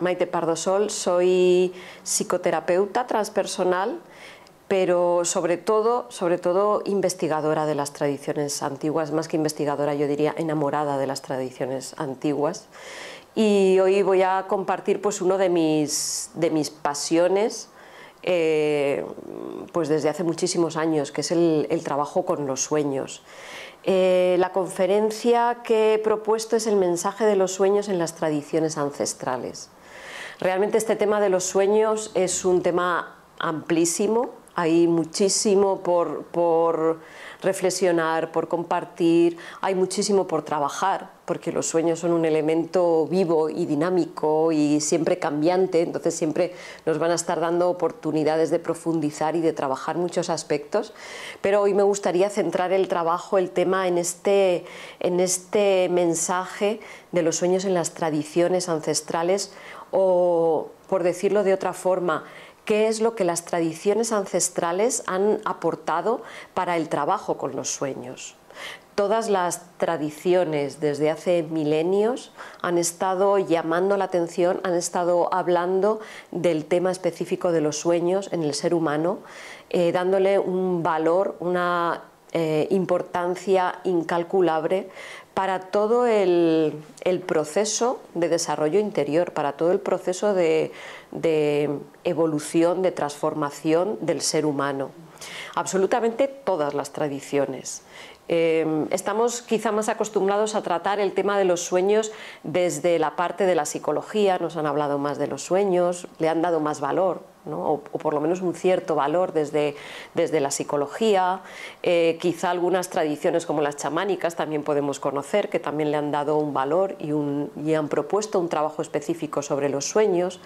Maite Pardosol, soy psicoterapeuta transpersonal, pero sobre todo investigadora de las tradiciones antiguas, más que investigadora, yo diría enamorada de las tradiciones antiguas. Y hoy voy a compartir pues uno de mis pasiones, pues desde hace muchísimos años, que es el trabajo con los sueños. La conferencia que he propuesto es el mensaje de los sueños en las tradiciones ancestrales. Realmente este tema de los sueños es un tema amplísimo, hay muchísimo por reflexionar, por compartir, hay muchísimo por trabajar, porque los sueños son un elemento vivo y dinámico y siempre cambiante, entonces siempre nos van a estar dando oportunidades de profundizar y de trabajar muchos aspectos, pero hoy me gustaría centrar el tema en este mensaje de los sueños en las tradiciones ancestrales, o por decirlo de otra forma, qué es lo que las tradiciones ancestrales han aportado para el trabajo con los sueños. Todas las tradiciones desde hace milenios han estado llamando la atención, han estado hablando del tema específico de los sueños en el ser humano, dándole un valor, una importancia incalculable para todo el proceso de desarrollo interior, para todo el proceso de evolución, de transformación del ser humano. Absolutamente todas las tradiciones. Estamos quizá más acostumbrados a tratar el tema de los sueños desde la parte de la psicología, nos han hablado más de los sueños, le han dado más valor, ¿no? o por lo menos un cierto valor desde la psicología. Quizá algunas tradiciones como las chamánicas también podemos conocer, que también le han dado un valor y han propuesto un trabajo específico sobre los sueños,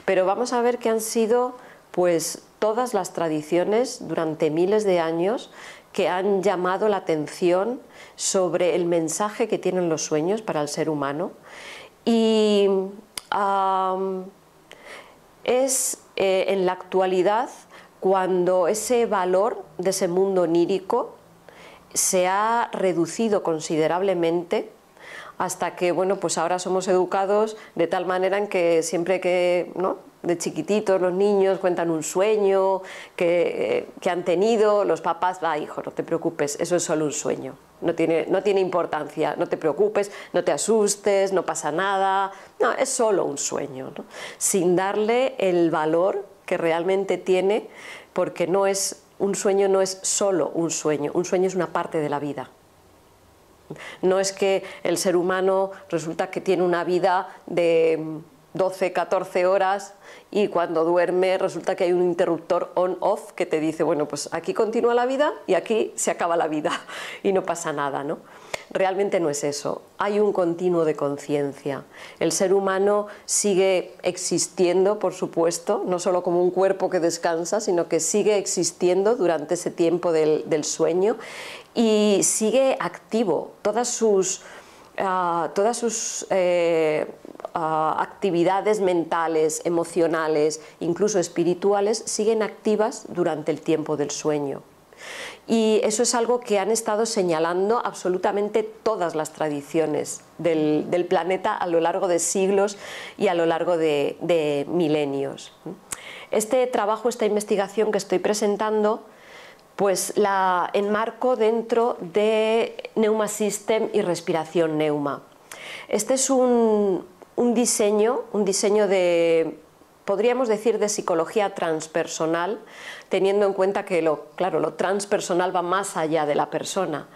pero vamos a ver que han sido pues todas las tradiciones durante miles de años que han llamado la atención sobre el mensaje que tienen los sueños para el ser humano. Y es en la actualidad cuando ese valor de ese mundo onírico se ha reducido considerablemente, hasta que bueno, pues ahora somos educados de tal manera en que siempre que, ¿no?, de chiquititos los niños cuentan un sueño que han tenido, los papás, va, hijo, no te preocupes, eso es solo un sueño, no tiene importancia, no te preocupes, no te asustes, no pasa nada, no, es solo un sueño, ¿no? Sin darle el valor que realmente tiene, porque un sueño no es solo un sueño es una parte de la vida. No es que el ser humano resulta que tiene una vida de 12, 14 horas y cuando duerme resulta que hay un interruptor on-off que te dice, bueno, pues aquí continúa la vida y aquí se acaba la vida y no pasa nada, ¿no? Realmente no es eso, hay un continuo de conciencia. El ser humano sigue existiendo, por supuesto, no solo como un cuerpo que descansa, sino que sigue existiendo durante ese tiempo del sueño y sigue activo. Todas sus actividades mentales, emocionales, incluso espirituales, siguen activas durante el tiempo del sueño. Y eso es algo que han estado señalando absolutamente todas las tradiciones del planeta a lo largo de siglos y a lo largo de milenios. Este trabajo, esta investigación que estoy presentando, pues la enmarco dentro de Neuma System y respiración Neuma. Este es un diseño de, podríamos decir, de psicología transpersonal, teniendo en cuenta que claro, lo transpersonal va más allá de la persona,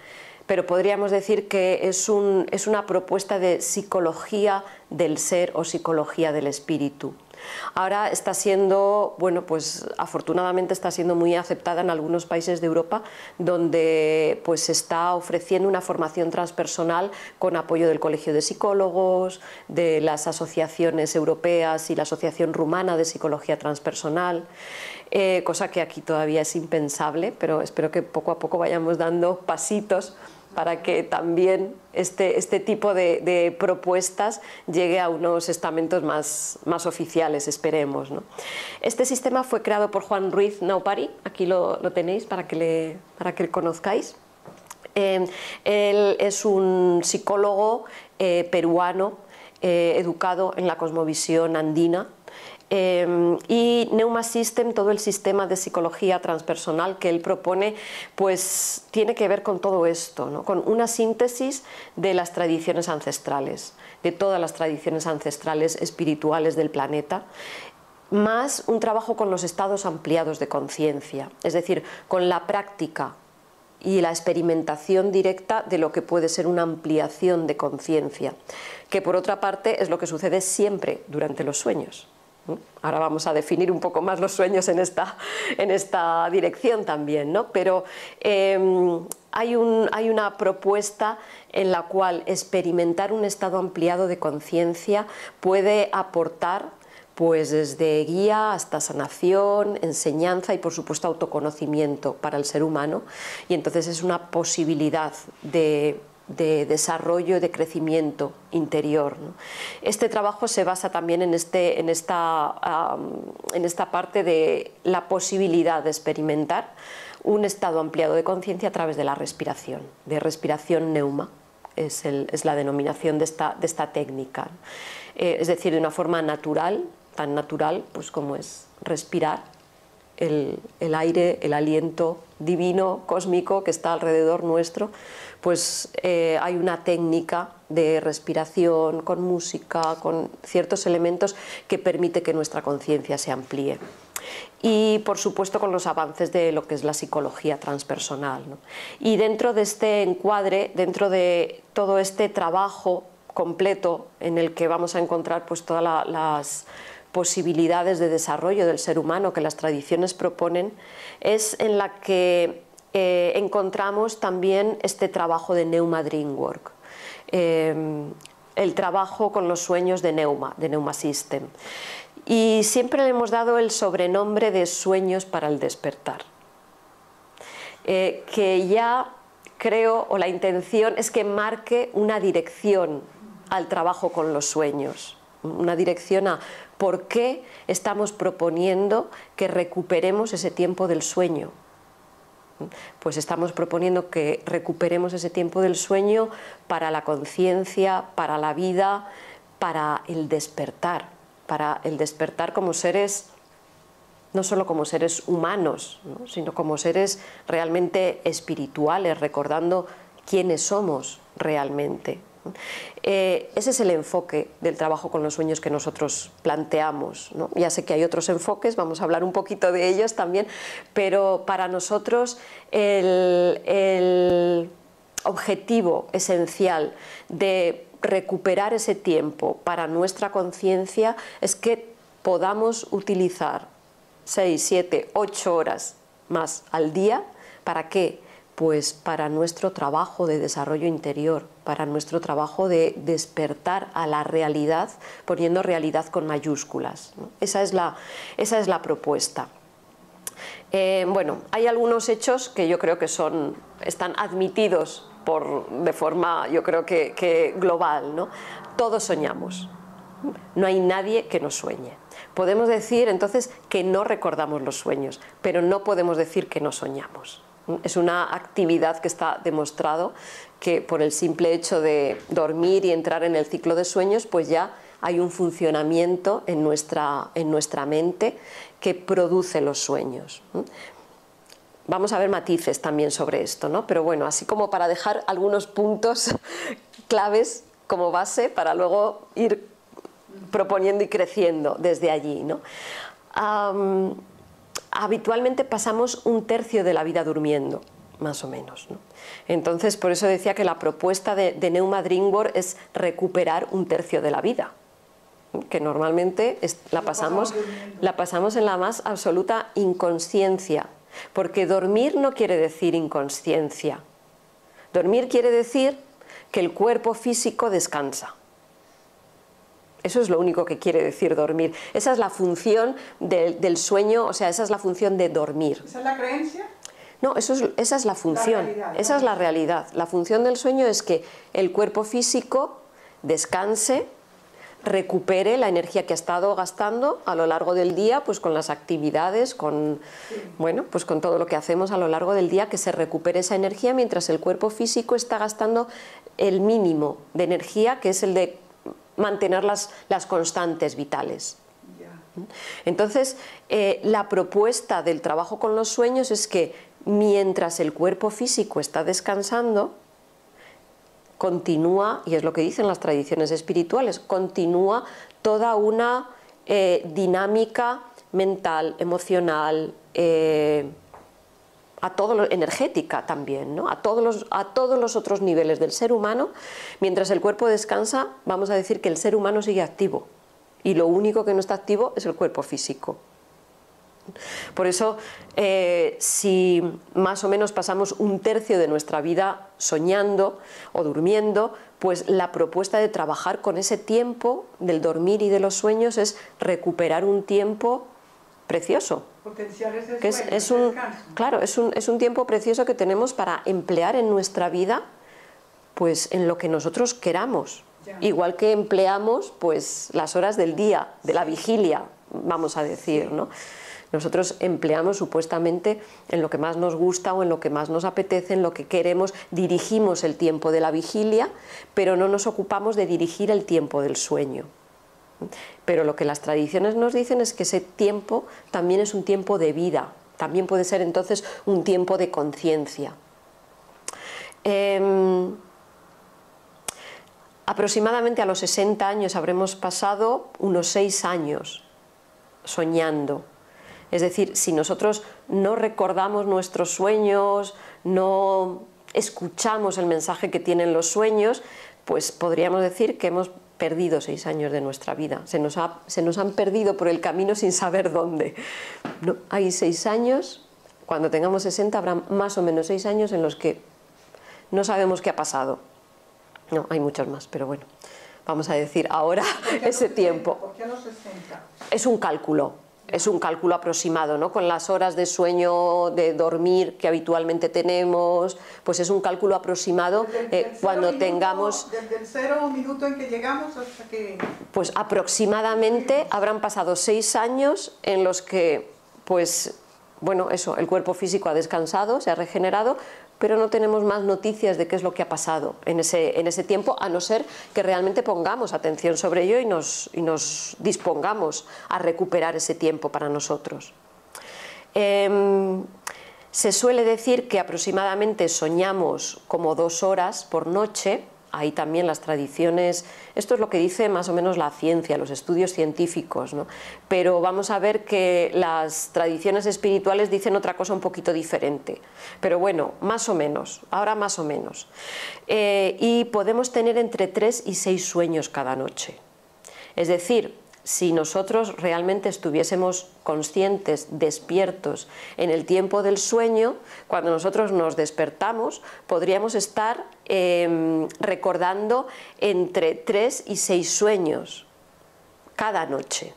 pero podríamos decir que es una propuesta de psicología del ser o psicología del espíritu. Ahora está siendo, bueno, pues afortunadamente está siendo muy aceptada en algunos países de Europa, donde pues se está ofreciendo una formación transpersonal con apoyo del Colegio de Psicólogos, de las asociaciones europeas y la Asociación Rumana de Psicología Transpersonal, cosa que aquí todavía es impensable, pero espero que poco a poco vayamos dando pasitos para que también este tipo de propuestas llegue a unos estamentos más oficiales, esperemos, ¿no? Este sistema fue creado por Juan Ruiz Naupari, aquí lo tenéis para que le conozcáis. Él es un psicólogo peruano educado en la cosmovisión andina. Y Neuma System, todo el sistema de psicología transpersonal que él propone, pues tiene que ver con todo esto, ¿no? Con una síntesis de las tradiciones ancestrales, de todas las tradiciones ancestrales espirituales del planeta, más un trabajo con los estados ampliados de conciencia, es decir, con la práctica y la experimentación directa de lo que puede ser una ampliación de conciencia, que por otra parte es lo que sucede siempre durante los sueños. Ahora vamos a definir un poco más los sueños en esta dirección también, ¿no? Pero hay una propuesta en la cual experimentar un estado ampliado de conciencia puede aportar, pues desde guía hasta sanación, enseñanza y por supuesto autoconocimiento para el ser humano, y entonces es una posibilidad de desarrollo y de crecimiento interior, ¿no? Este trabajo se basa también en esta parte de la posibilidad de experimentar un estado ampliado de conciencia a través de la respiración, de respiración neuma, es la denominación de esta técnica, es decir, de una forma natural, tan natural pues como es respirar el aire, el aliento divino, cósmico que está alrededor nuestro. Pues hay una técnica de respiración con música, con ciertos elementos que permite que nuestra conciencia se amplíe. Y por supuesto con los avances de lo que es la psicología transpersonal, ¿no? Y dentro de este encuadre, dentro de todo este trabajo completo en el que vamos a encontrar pues todas las posibilidades de desarrollo del ser humano que las tradiciones proponen, es en la que encontramos también este trabajo de Neuma Dreamwork, el trabajo con los sueños de Neuma System. Y siempre le hemos dado el sobrenombre de sueños para el despertar, que ya creo, o la intención es que marque una dirección al trabajo con los sueños, una dirección a por qué estamos proponiendo que recuperemos ese tiempo del sueño. Pues estamos proponiendo que recuperemos ese tiempo del sueño para la conciencia, para la vida, para el despertar como seres, no solo como seres humanos, ¿no? Sino como seres realmente espirituales, recordando quiénes somos realmente. Ese es el enfoque del trabajo con los sueños que nosotros planteamos, ¿no? Ya sé que hay otros enfoques, vamos a hablar un poquito de ellos también, pero para nosotros el objetivo esencial de recuperar ese tiempo para nuestra conciencia es que podamos utilizar 6, 7, 8 horas más al día. ¿Para qué? Pues para nuestro trabajo de desarrollo interior, para nuestro trabajo de despertar a la realidad, poniendo realidad con mayúsculas, ¿no? Esa es la propuesta. Bueno, hay algunos hechos que yo creo que están admitidos de forma, yo creo que global, ¿no? Todos soñamos, no hay nadie que no sueñe. Podemos decir entonces que no recordamos los sueños, pero no podemos decir que no soñamos. Es una actividad que está demostrado que por el simple hecho de dormir y entrar en el ciclo de sueños, pues ya hay un funcionamiento en nuestra mente que produce los sueños. Vamos a ver matices también sobre esto, ¿no? Pero bueno, así como para dejar algunos puntos claves como base para luego ir proponiendo y creciendo desde allí, ¿no? Habitualmente pasamos 1/3 de la vida durmiendo, más o menos, ¿no? Entonces, por eso decía que la propuesta de Neuma Dreamwork es recuperar 1/3 de la vida, que normalmente la pasamos en la más absoluta inconsciencia, porque dormir no quiere decir inconsciencia. Dormir quiere decir que el cuerpo físico descansa. Eso es lo único que quiere decir dormir. Esa es la función del sueño, o sea, esa es la función de dormir. ¿Esa es la creencia? No, esa es la función, esa es la realidad. La función del sueño es que el cuerpo físico descanse, recupere la energía que ha estado gastando a lo largo del día, pues con las actividades, bueno, pues con todo lo que hacemos a lo largo del día, que se recupere esa energía mientras el cuerpo físico está gastando el mínimo de energía, que es el de mantener las constantes vitales. Entonces, la propuesta del trabajo con los sueños es que mientras el cuerpo físico está descansando, continúa, y es lo que dicen las tradiciones espirituales, continúa toda una dinámica mental, emocional, energética también, ¿no? a todos los otros niveles del ser humano. Mientras el cuerpo descansa, vamos a decir que el ser humano sigue activo, y lo único que no está activo es el cuerpo físico. Por eso, si más o menos pasamos un tercio de nuestra vida soñando o durmiendo, pues la propuesta de trabajar con ese tiempo del dormir y de los sueños es recuperar un tiempo precioso. Potenciar ese Que sueño, claro, es un tiempo precioso que tenemos para emplear en nuestra vida, pues en lo que nosotros queramos. Igual que empleamos pues las horas del día, de la vigilia, vamos a decir, ¿no? Nosotros empleamos supuestamente en lo que más nos gusta o en lo que más nos apetece, en lo que queremos, dirigimos el tiempo de la vigilia, pero no nos ocupamos de dirigir el tiempo del sueño. Pero lo que las tradiciones nos dicen es que ese tiempo también es un tiempo de vida, también puede ser entonces un tiempo de conciencia. Aproximadamente a los 60 años habremos pasado unos 6 años soñando. Es decir, si nosotros no recordamos nuestros sueños, no escuchamos el mensaje que tienen los sueños, pues podríamos decir que hemos perdido 6 años de nuestra vida. Se nos han perdido por el camino sin saber dónde. No, hay 6 años, cuando tengamos 60 habrá más o menos 6 años en los que no sabemos qué ha pasado. No, hay muchos más, pero bueno, vamos a decir ahora ese tiempo. ¿Por qué a los 60? Es un cálculo aproximado, ¿no? Con las horas de sueño, de dormir que habitualmente tenemos, pues es un cálculo aproximado cuando tengamos... Desde el 0 minuto en que llegamos hasta que... Pues aproximadamente habrán pasado 6 años en los que, pues, bueno, eso, el cuerpo físico ha descansado, se ha regenerado, pero no tenemos más noticias de qué es lo que ha pasado en ese tiempo, a no ser que realmente pongamos atención sobre ello y nos dispongamos a recuperar ese tiempo para nosotros. Se suele decir que aproximadamente soñamos como 2 horas por noche. Ahí también las tradiciones, esto es lo que dice más o menos la ciencia, los estudios científicos, ¿no? Pero vamos a ver que las tradiciones espirituales dicen otra cosa un poquito diferente. Pero bueno, más o menos, ahora más o menos. Y podemos tener entre 3 y 6 sueños cada noche. Es decir, si nosotros realmente estuviésemos conscientes, despiertos en el tiempo del sueño, cuando nosotros nos despertamos, podríamos estar recordando entre 3 y 6 sueños cada noche.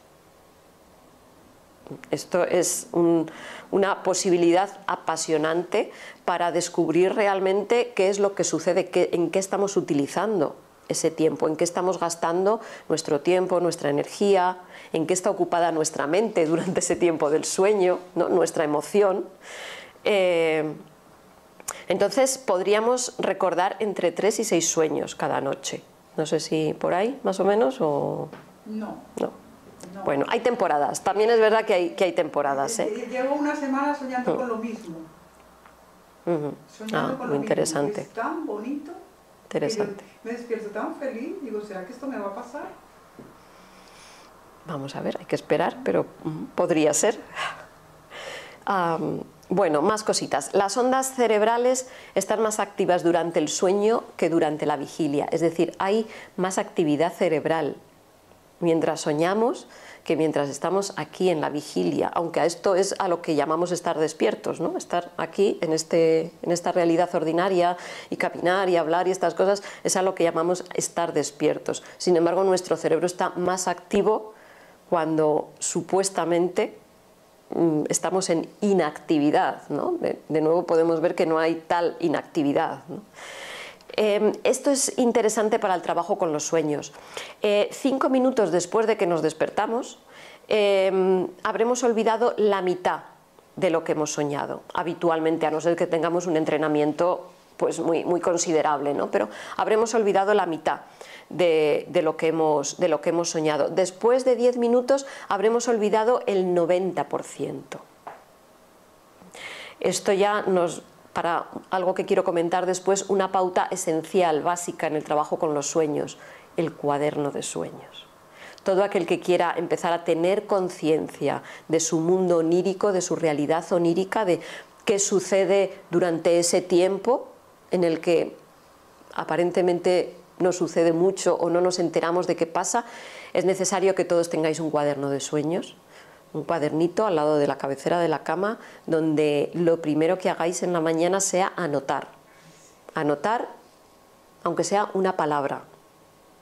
Esto es una posibilidad apasionante para descubrir realmente qué es lo que sucede, en qué estamos utilizando ese tiempo, en qué estamos gastando nuestro tiempo, nuestra energía, en qué está ocupada nuestra mente durante ese tiempo del sueño, ¿no? Nuestra emoción. Entonces podríamos recordar entre 3 y 6 sueños cada noche. No sé si por ahí, más o menos, o... No. Bueno, hay temporadas, también es verdad que hay temporadas, ¿eh? Llevo una semana soñando con lo mismo. Soñando con lo mismo. Interesante. Es tan bonito. Interesante. Me despierto tan feliz, digo, ¿será que esto me va a pasar? Vamos a ver, hay que esperar, pero podría ser. Bueno, más cositas. Las ondas cerebrales están más activas durante el sueño que durante la vigilia, es decir, hay más actividad cerebral mientras soñamos que mientras estamos aquí en la vigilia, aunque esto es a lo que llamamos estar despiertos, ¿no? Estar aquí en esta realidad ordinaria y caminar y hablar y estas cosas es a lo que llamamos estar despiertos. Sin embargo, nuestro cerebro está más activo cuando supuestamente estamos en inactividad, ¿no? De nuevo podemos ver que no hay tal inactividad, ¿no? Esto es interesante para el trabajo con los sueños. 5 minutos después de que nos despertamos, habremos olvidado la mitad de lo que hemos soñado, habitualmente, a no ser que tengamos un entrenamiento pues muy considerable, ¿no? Pero habremos olvidado la mitad de lo que hemos soñado. Después de 10 minutos habremos olvidado el 90%. Esto ya para algo que quiero comentar después, una pauta esencial, básica en el trabajo con los sueños, el cuaderno de sueños. Todo aquel que quiera empezar a tener conciencia de su mundo onírico, de su realidad onírica, de qué sucede durante ese tiempo en el que aparentemente no sucede mucho o no nos enteramos de qué pasa, es necesario que todos tengáis un cuaderno de sueños, un cuadernito al lado de la cabecera de la cama, donde lo primero que hagáis en la mañana sea anotar. Anotar, aunque sea una palabra,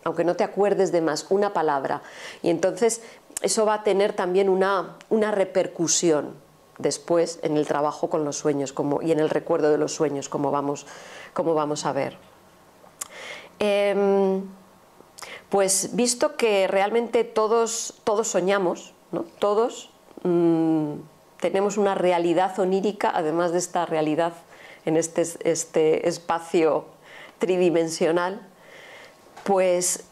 aunque no te acuerdes de más, una palabra. Y entonces eso va a tener también una repercusión después en el trabajo con los sueños y en el recuerdo de los sueños, como vamos a ver. Pues visto que realmente todos soñamos, ¿no? Todos tenemos una realidad onírica, además de esta realidad en este espacio tridimensional, pues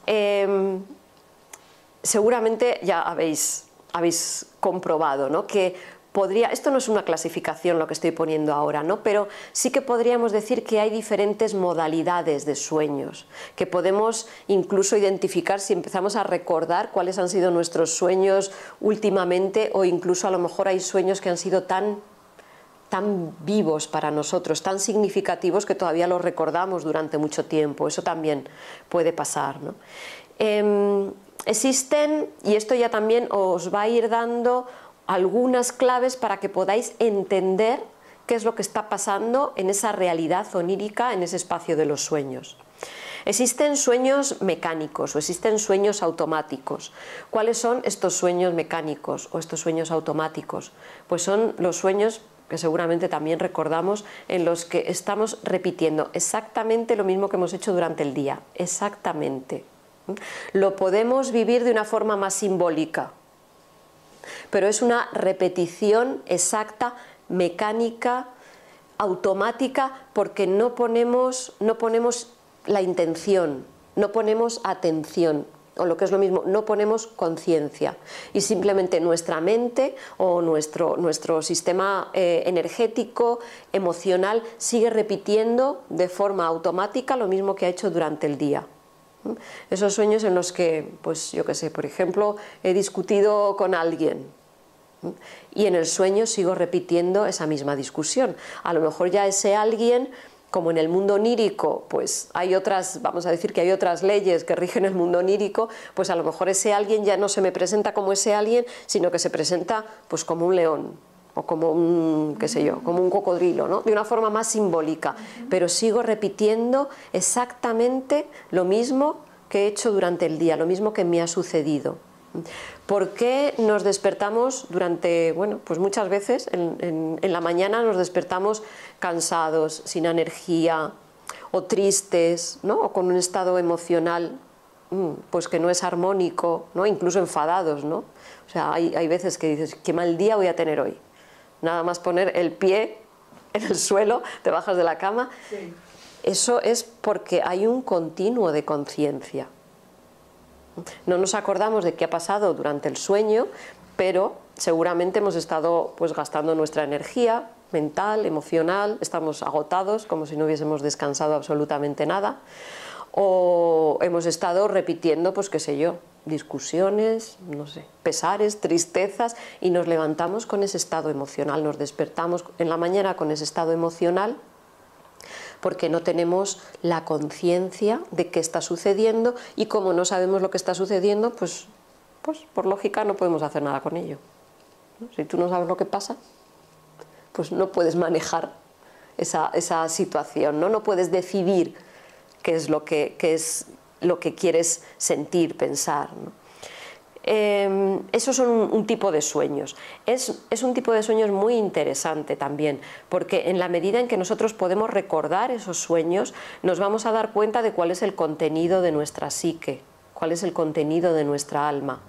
seguramente ya habéis comprobado, ¿no? Que esto no es una clasificación lo que estoy poniendo ahora, ¿no? Pero sí que podríamos decir que hay diferentes modalidades de sueños, que podemos incluso identificar si empezamos a recordar cuáles han sido nuestros sueños últimamente, o incluso a lo mejor hay sueños que han sido tan vivos para nosotros, tan significativos que todavía los recordamos durante mucho tiempo. Eso también puede pasar, ¿no? Existen, y esto ya también os va a ir dando algunas claves para que podáis entender qué es lo que está pasando en esa realidad onírica, en ese espacio de los sueños. Existen sueños mecánicos o existen sueños automáticos. ¿Cuáles son estos sueños mecánicos o estos sueños automáticos? Pues son los sueños que seguramente también recordamos, en los que estamos repitiendo exactamente lo mismo que hemos hecho durante el día, exactamente. Lo podemos vivir de una forma más simbólica, pero es una repetición exacta, mecánica, automática, porque no ponemos la intención, no ponemos atención, o lo que es lo mismo, no ponemos conciencia, y simplemente nuestra mente o nuestro sistema energético, emocional, sigue repitiendo de forma automática lo mismo que ha hecho durante el día. Esos sueños en los que, pues yo qué sé, por ejemplo, he discutido con alguien y en el sueño sigo repitiendo esa misma discusión. A lo mejor ya ese alguien, como en el mundo onírico, pues hay otras, vamos a decir que hay otras leyes que rigen el mundo onírico, pues a lo mejor ese alguien ya no se me presenta como ese alguien, sino que se presenta pues como un león, o como un, qué sé yo, como un cocodrilo, ¿no? De una forma más simbólica, pero sigo repitiendo exactamente lo mismo que he hecho durante el día, lo mismo que me ha sucedido. ¿Por qué nos despertamos durante, bueno, pues muchas veces en la mañana nos despertamos cansados, sin energía, o tristes, ¿no? O con un estado emocional pues que no es armónico, ¿no? Incluso enfadados, ¿no? O sea, hay veces que dices, qué mal día voy a tener hoy. Nada más poner el pie en el suelo, te bajas de la cama. Sí. Eso es porque hay un continuo de conciencia. No nos acordamos de qué ha pasado durante el sueño, pero seguramente hemos estado pues gastando nuestra energía mental, emocional, estamos agotados, como si no hubiésemos descansado absolutamente nada, o hemos estado repitiendo, pues qué sé yo, discusiones, no sé, pesares, tristezas, y nos levantamos con ese estado emocional, nos despertamos en la mañana con ese estado emocional, porque no tenemos la conciencia de qué está sucediendo, y como no sabemos lo que está sucediendo, pues por lógica no podemos hacer nada con ello, ¿no? Si tú no sabes lo que pasa, pues no puedes manejar esa situación, ¿no? No puedes decidir qué es lo que quieres sentir, pensar, ¿no? Esos son un tipo de sueños. Es un tipo de sueños muy interesante también, porque en la medida en que nosotros podemos recordar esos sueños, nos vamos a dar cuenta de cuál es el contenido de nuestra psique, cuál es el contenido de nuestra alma.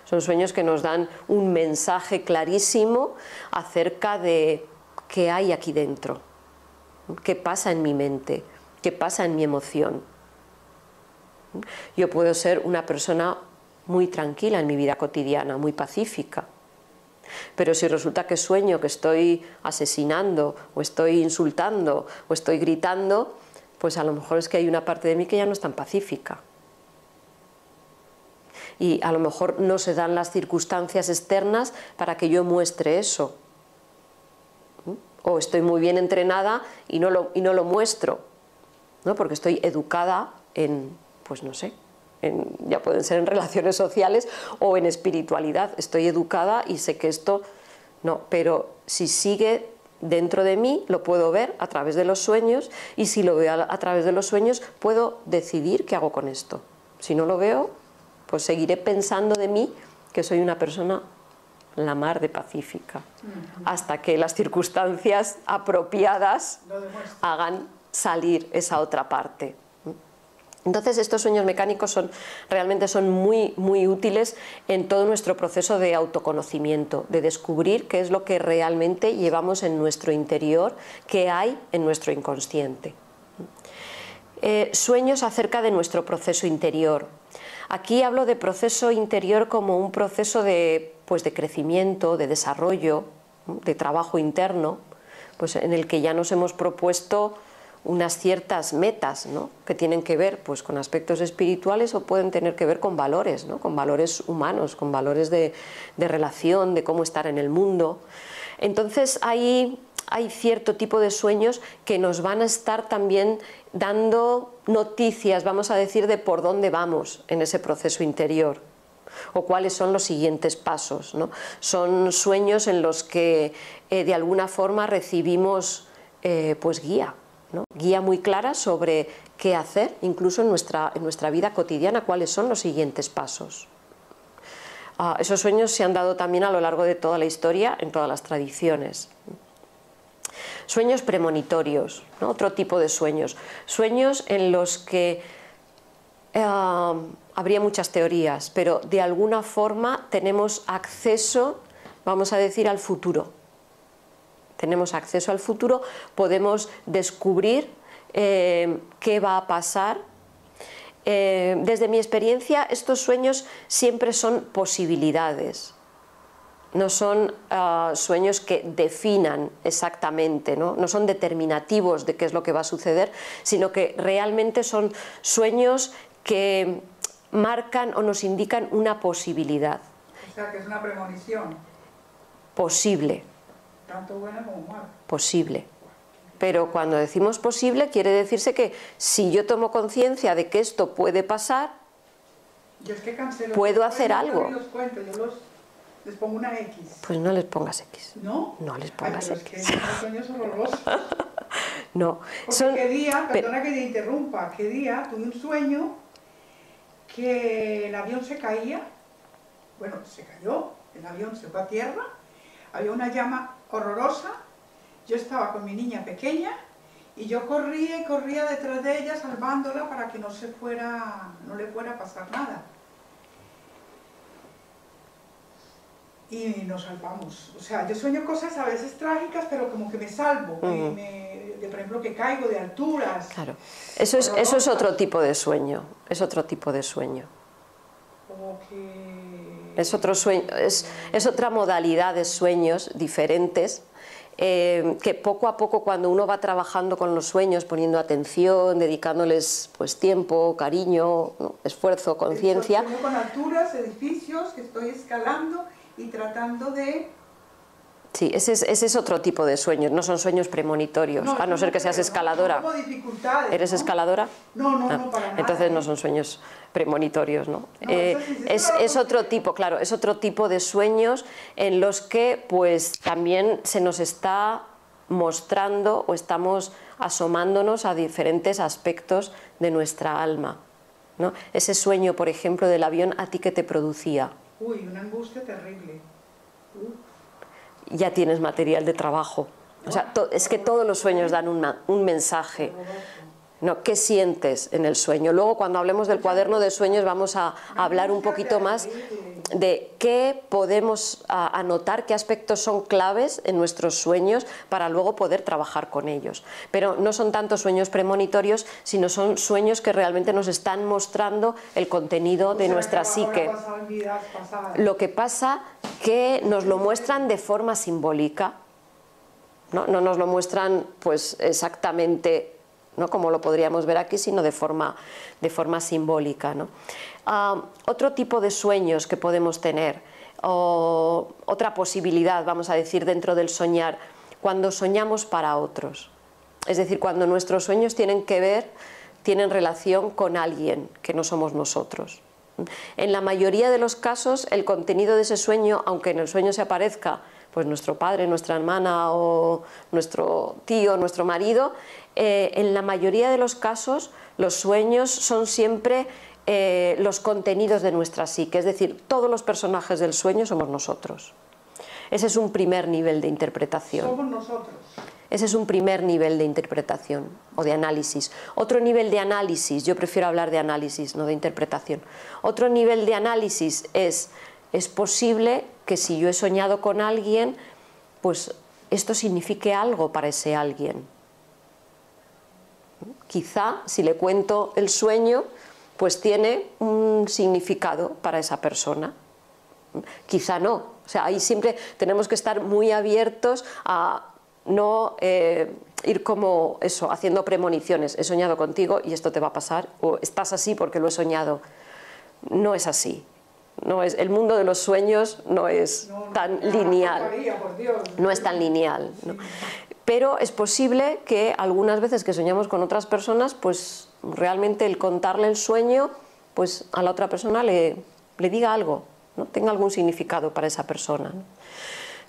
Son sueños que nos dan un mensaje clarísimo acerca de qué hay aquí dentro, qué pasa en mi mente, qué pasa en mi emoción. Yo puedo ser una persona muy tranquila en mi vida cotidiana, muy pacífica. Pero si resulta que sueño que estoy asesinando, o estoy insultando, o estoy gritando, pues a lo mejor es que hay una parte de mí que ya no es tan pacífica. Y a lo mejor no se dan las circunstancias externas para que yo muestre eso. O estoy muy bien entrenada y no lo muestro, ¿no? Porque estoy educada en, pues no sé, ya pueden ser en relaciones sociales o en espiritualidad. Estoy educada y sé que esto no, pero si sigue dentro de mí lo puedo ver a través de los sueños, y si lo veo a través de los sueños puedo decidir qué hago con esto. Si no lo veo, pues seguiré pensando de mí que soy una persona la mar de pacífica, hasta que las circunstancias apropiadas hagan salir esa otra parte. Entonces estos sueños mecánicos realmente son muy, muy útiles en todo nuestro proceso de autoconocimiento, de descubrir qué es lo que realmente llevamos en nuestro interior, qué hay en nuestro inconsciente. Sueños acerca de nuestro proceso interior. Aquí hablo de proceso interior como un proceso de crecimiento, de desarrollo, de trabajo interno, pues en el que ya nos hemos propuesto unas ciertas metas, ¿no?, que tienen que ver pues con aspectos espirituales o pueden tener que ver con valores, ¿no?, con valores humanos, con valores de relación, de cómo estar en el mundo. Entonces hay cierto tipo de sueños que nos van a estar también dando noticias, vamos a decir, de por dónde vamos en ese proceso interior o cuáles son los siguientes pasos, ¿no? Son sueños en los que de alguna forma recibimos pues guía, ¿no? Guía muy clara sobre qué hacer, incluso en nuestra vida cotidiana, cuáles son los siguientes pasos. Esos sueños se han dado también a lo largo de toda la historia, en todas las tradiciones. Sueños premonitorios, ¿no? Otro tipo de sueños. Sueños en los que habría muchas teorías, pero de alguna forma tenemos acceso, vamos a decir, al futuro. Tenemos acceso al futuro, podemos descubrir qué va a pasar. Desde mi experiencia, estos sueños siempre son posibilidades. No son sueños que definan exactamente, ¿no? No son determinativos de qué es lo que va a suceder, sino que realmente son sueños que marcan o nos indican una posibilidad. O sea, que es una premonición. Posible. Tanto buena como mala. Posible. Pero cuando decimos posible, quiere decirse que si yo tomo conciencia de que esto puede pasar, yo es que cancelo puedo hacer algo. Yo les pongo una X. Pues no les pongas X. ¿No? No les pongas X. Es que son sueños horrorosos. No. Porque qué día, perdona que te interrumpa, qué día tuve un sueño que el avión se caía, bueno, se cayó, el avión se fue a tierra, había una llama horrorosa, yo estaba con mi niña pequeña y yo corría y corría detrás de ella salvándola para que no le fuera a pasar nada. Y nos salvamos. O sea, yo sueño cosas a veces trágicas, pero como que me salvo, por ejemplo, que caigo de alturas. Claro, eso es otro tipo de sueño, es otro tipo de sueño. Como que... Es otro sueño, es otra modalidad de sueños diferentes, que poco a poco, cuando uno va trabajando con los sueños, poniendo atención, dedicándoles pues tiempo, cariño, ¿no?, esfuerzo, conciencia. Sueño con alturas, edificios que estoy escalando y tratando de... Sí, ese es otro tipo de sueños, no son sueños premonitorios, a no ser que seas escaladora. No, dificultades, ¿Eres escaladora? No, para nada. Entonces no son sueños premonitorios, ¿no? Es otro tipo, claro, es otro tipo de sueños en los que pues también se nos está mostrando o estamos asomándonos a diferentes aspectos de nuestra alma, ¿no? Ese sueño, por ejemplo, del avión, ¿a ti qué te producía? Uy, una angustia terrible. Ya tienes material de trabajo. O sea, es que todos los sueños dan un mensaje. ¿No? ¿Qué sientes en el sueño? Luego, cuando hablemos del cuaderno de sueños, vamos a hablar un poquito más de qué podemos anotar, qué aspectos son claves en nuestros sueños para luego poder trabajar con ellos. Pero no son tanto sueños premonitorios, sino son sueños que realmente nos están mostrando el contenido de nuestra psique. Lo que pasa que nos lo muestran de forma simbólica, ¿no? No nos lo muestran pues exactamente, ¿no?, como lo podríamos ver aquí, sino de forma simbólica, ¿no? Otro tipo de sueños que podemos tener, o otra posibilidad, vamos a decir, dentro del soñar, cuando soñamos para otros. Es decir, cuando nuestros sueños tienen relación con alguien que no somos nosotros. En la mayoría de los casos, el contenido de ese sueño, aunque en el sueño se aparezca pues nuestro padre, nuestra hermana o nuestro tío, nuestro marido, en la mayoría de los casos los sueños son siempre los contenidos de nuestra psique, es decir, todos los personajes del sueño somos nosotros. Ese es un primer nivel de interpretación. Somos nosotros. Ese es un primer nivel de interpretación o de análisis. Otro nivel de análisis, yo prefiero hablar de análisis, no de interpretación. Otro nivel de análisis es posible que si yo he soñado con alguien, pues esto signifique algo para ese alguien. Quizá si le cuento el sueño, pues tiene un significado para esa persona. Quizá no. O sea, ahí siempre tenemos que estar muy abiertos a no ir como eso, haciendo premoniciones. He soñado contigo y esto te va a pasar, o estás así porque lo he soñado. No es así. No es, el mundo de los sueños no es tan lineal. No es tan lineal, ¿no? Pero es posible que algunas veces que soñamos con otras personas, pues realmente el contarle el sueño, pues a la otra persona le diga algo, ¿no?, tenga algún significado para esa persona, ¿no?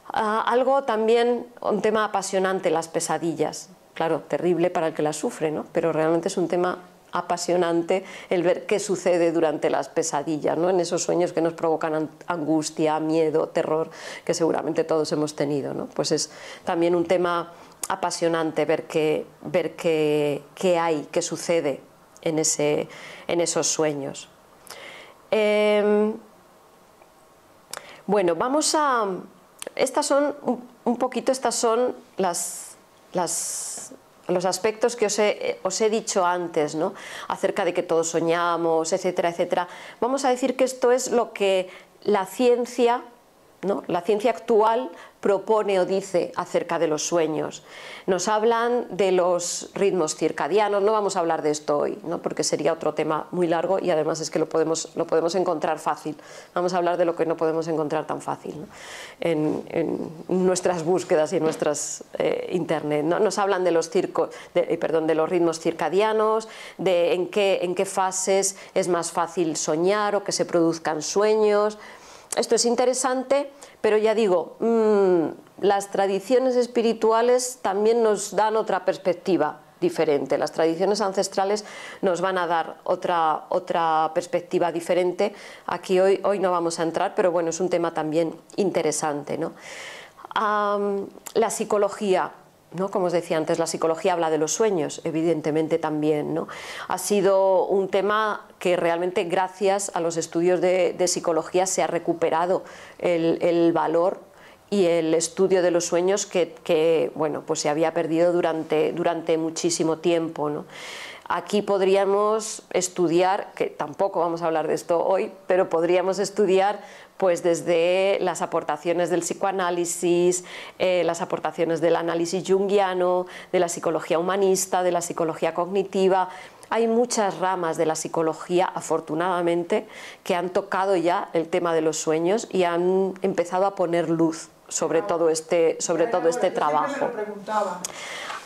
Algo también, un tema apasionante, las pesadillas. Claro, terrible para el que las sufre, ¿no?, pero realmente es un tema apasionante el ver qué sucede durante las pesadillas, ¿no?, en esos sueños que nos provocan angustia, miedo, terror, que seguramente todos hemos tenido, ¿no? Pues es también un tema apasionante ver qué hay, qué sucede en esos sueños. Bueno, vamos a... Estas son los aspectos que os he dicho antes, ¿no?, acerca de que todos soñamos, etcétera, etcétera. Vamos a decir que esto es lo que la ciencia, ¿no?, la ciencia actual propone o dice acerca de los sueños. Nos hablan de los ritmos circadianos, no vamos a hablar de esto hoy, ¿no?, porque sería otro tema muy largo y además es que lo podemos encontrar fácil. Vamos a hablar de lo que no podemos encontrar tan fácil, ¿no?, en nuestras búsquedas y en nuestras internet, ¿no? Nos hablan de los ritmos circadianos, de en qué fases es más fácil soñar o que se produzcan sueños. Esto es interesante, pero ya digo, las tradiciones espirituales también nos dan otra perspectiva diferente. Las tradiciones ancestrales nos van a dar otra perspectiva diferente. Aquí hoy no vamos a entrar, pero bueno, es un tema también interesante, ¿no? La psicología, ¿no?, como os decía antes, la psicología habla de los sueños, evidentemente también, ¿no? Ha sido un tema que realmente gracias a los estudios de psicología se ha recuperado el valor y el estudio de los sueños que bueno, pues se había perdido durante muchísimo tiempo, ¿no? Aquí podríamos estudiar, que tampoco vamos a hablar de esto hoy, pero podríamos estudiar pues desde las aportaciones del psicoanálisis, las aportaciones del análisis junguiano, de la psicología humanista, de la psicología cognitiva. Hay muchas ramas de la psicología, afortunadamente, que han tocado ya el tema de los sueños y han empezado a poner luz sobre todo este trabajo.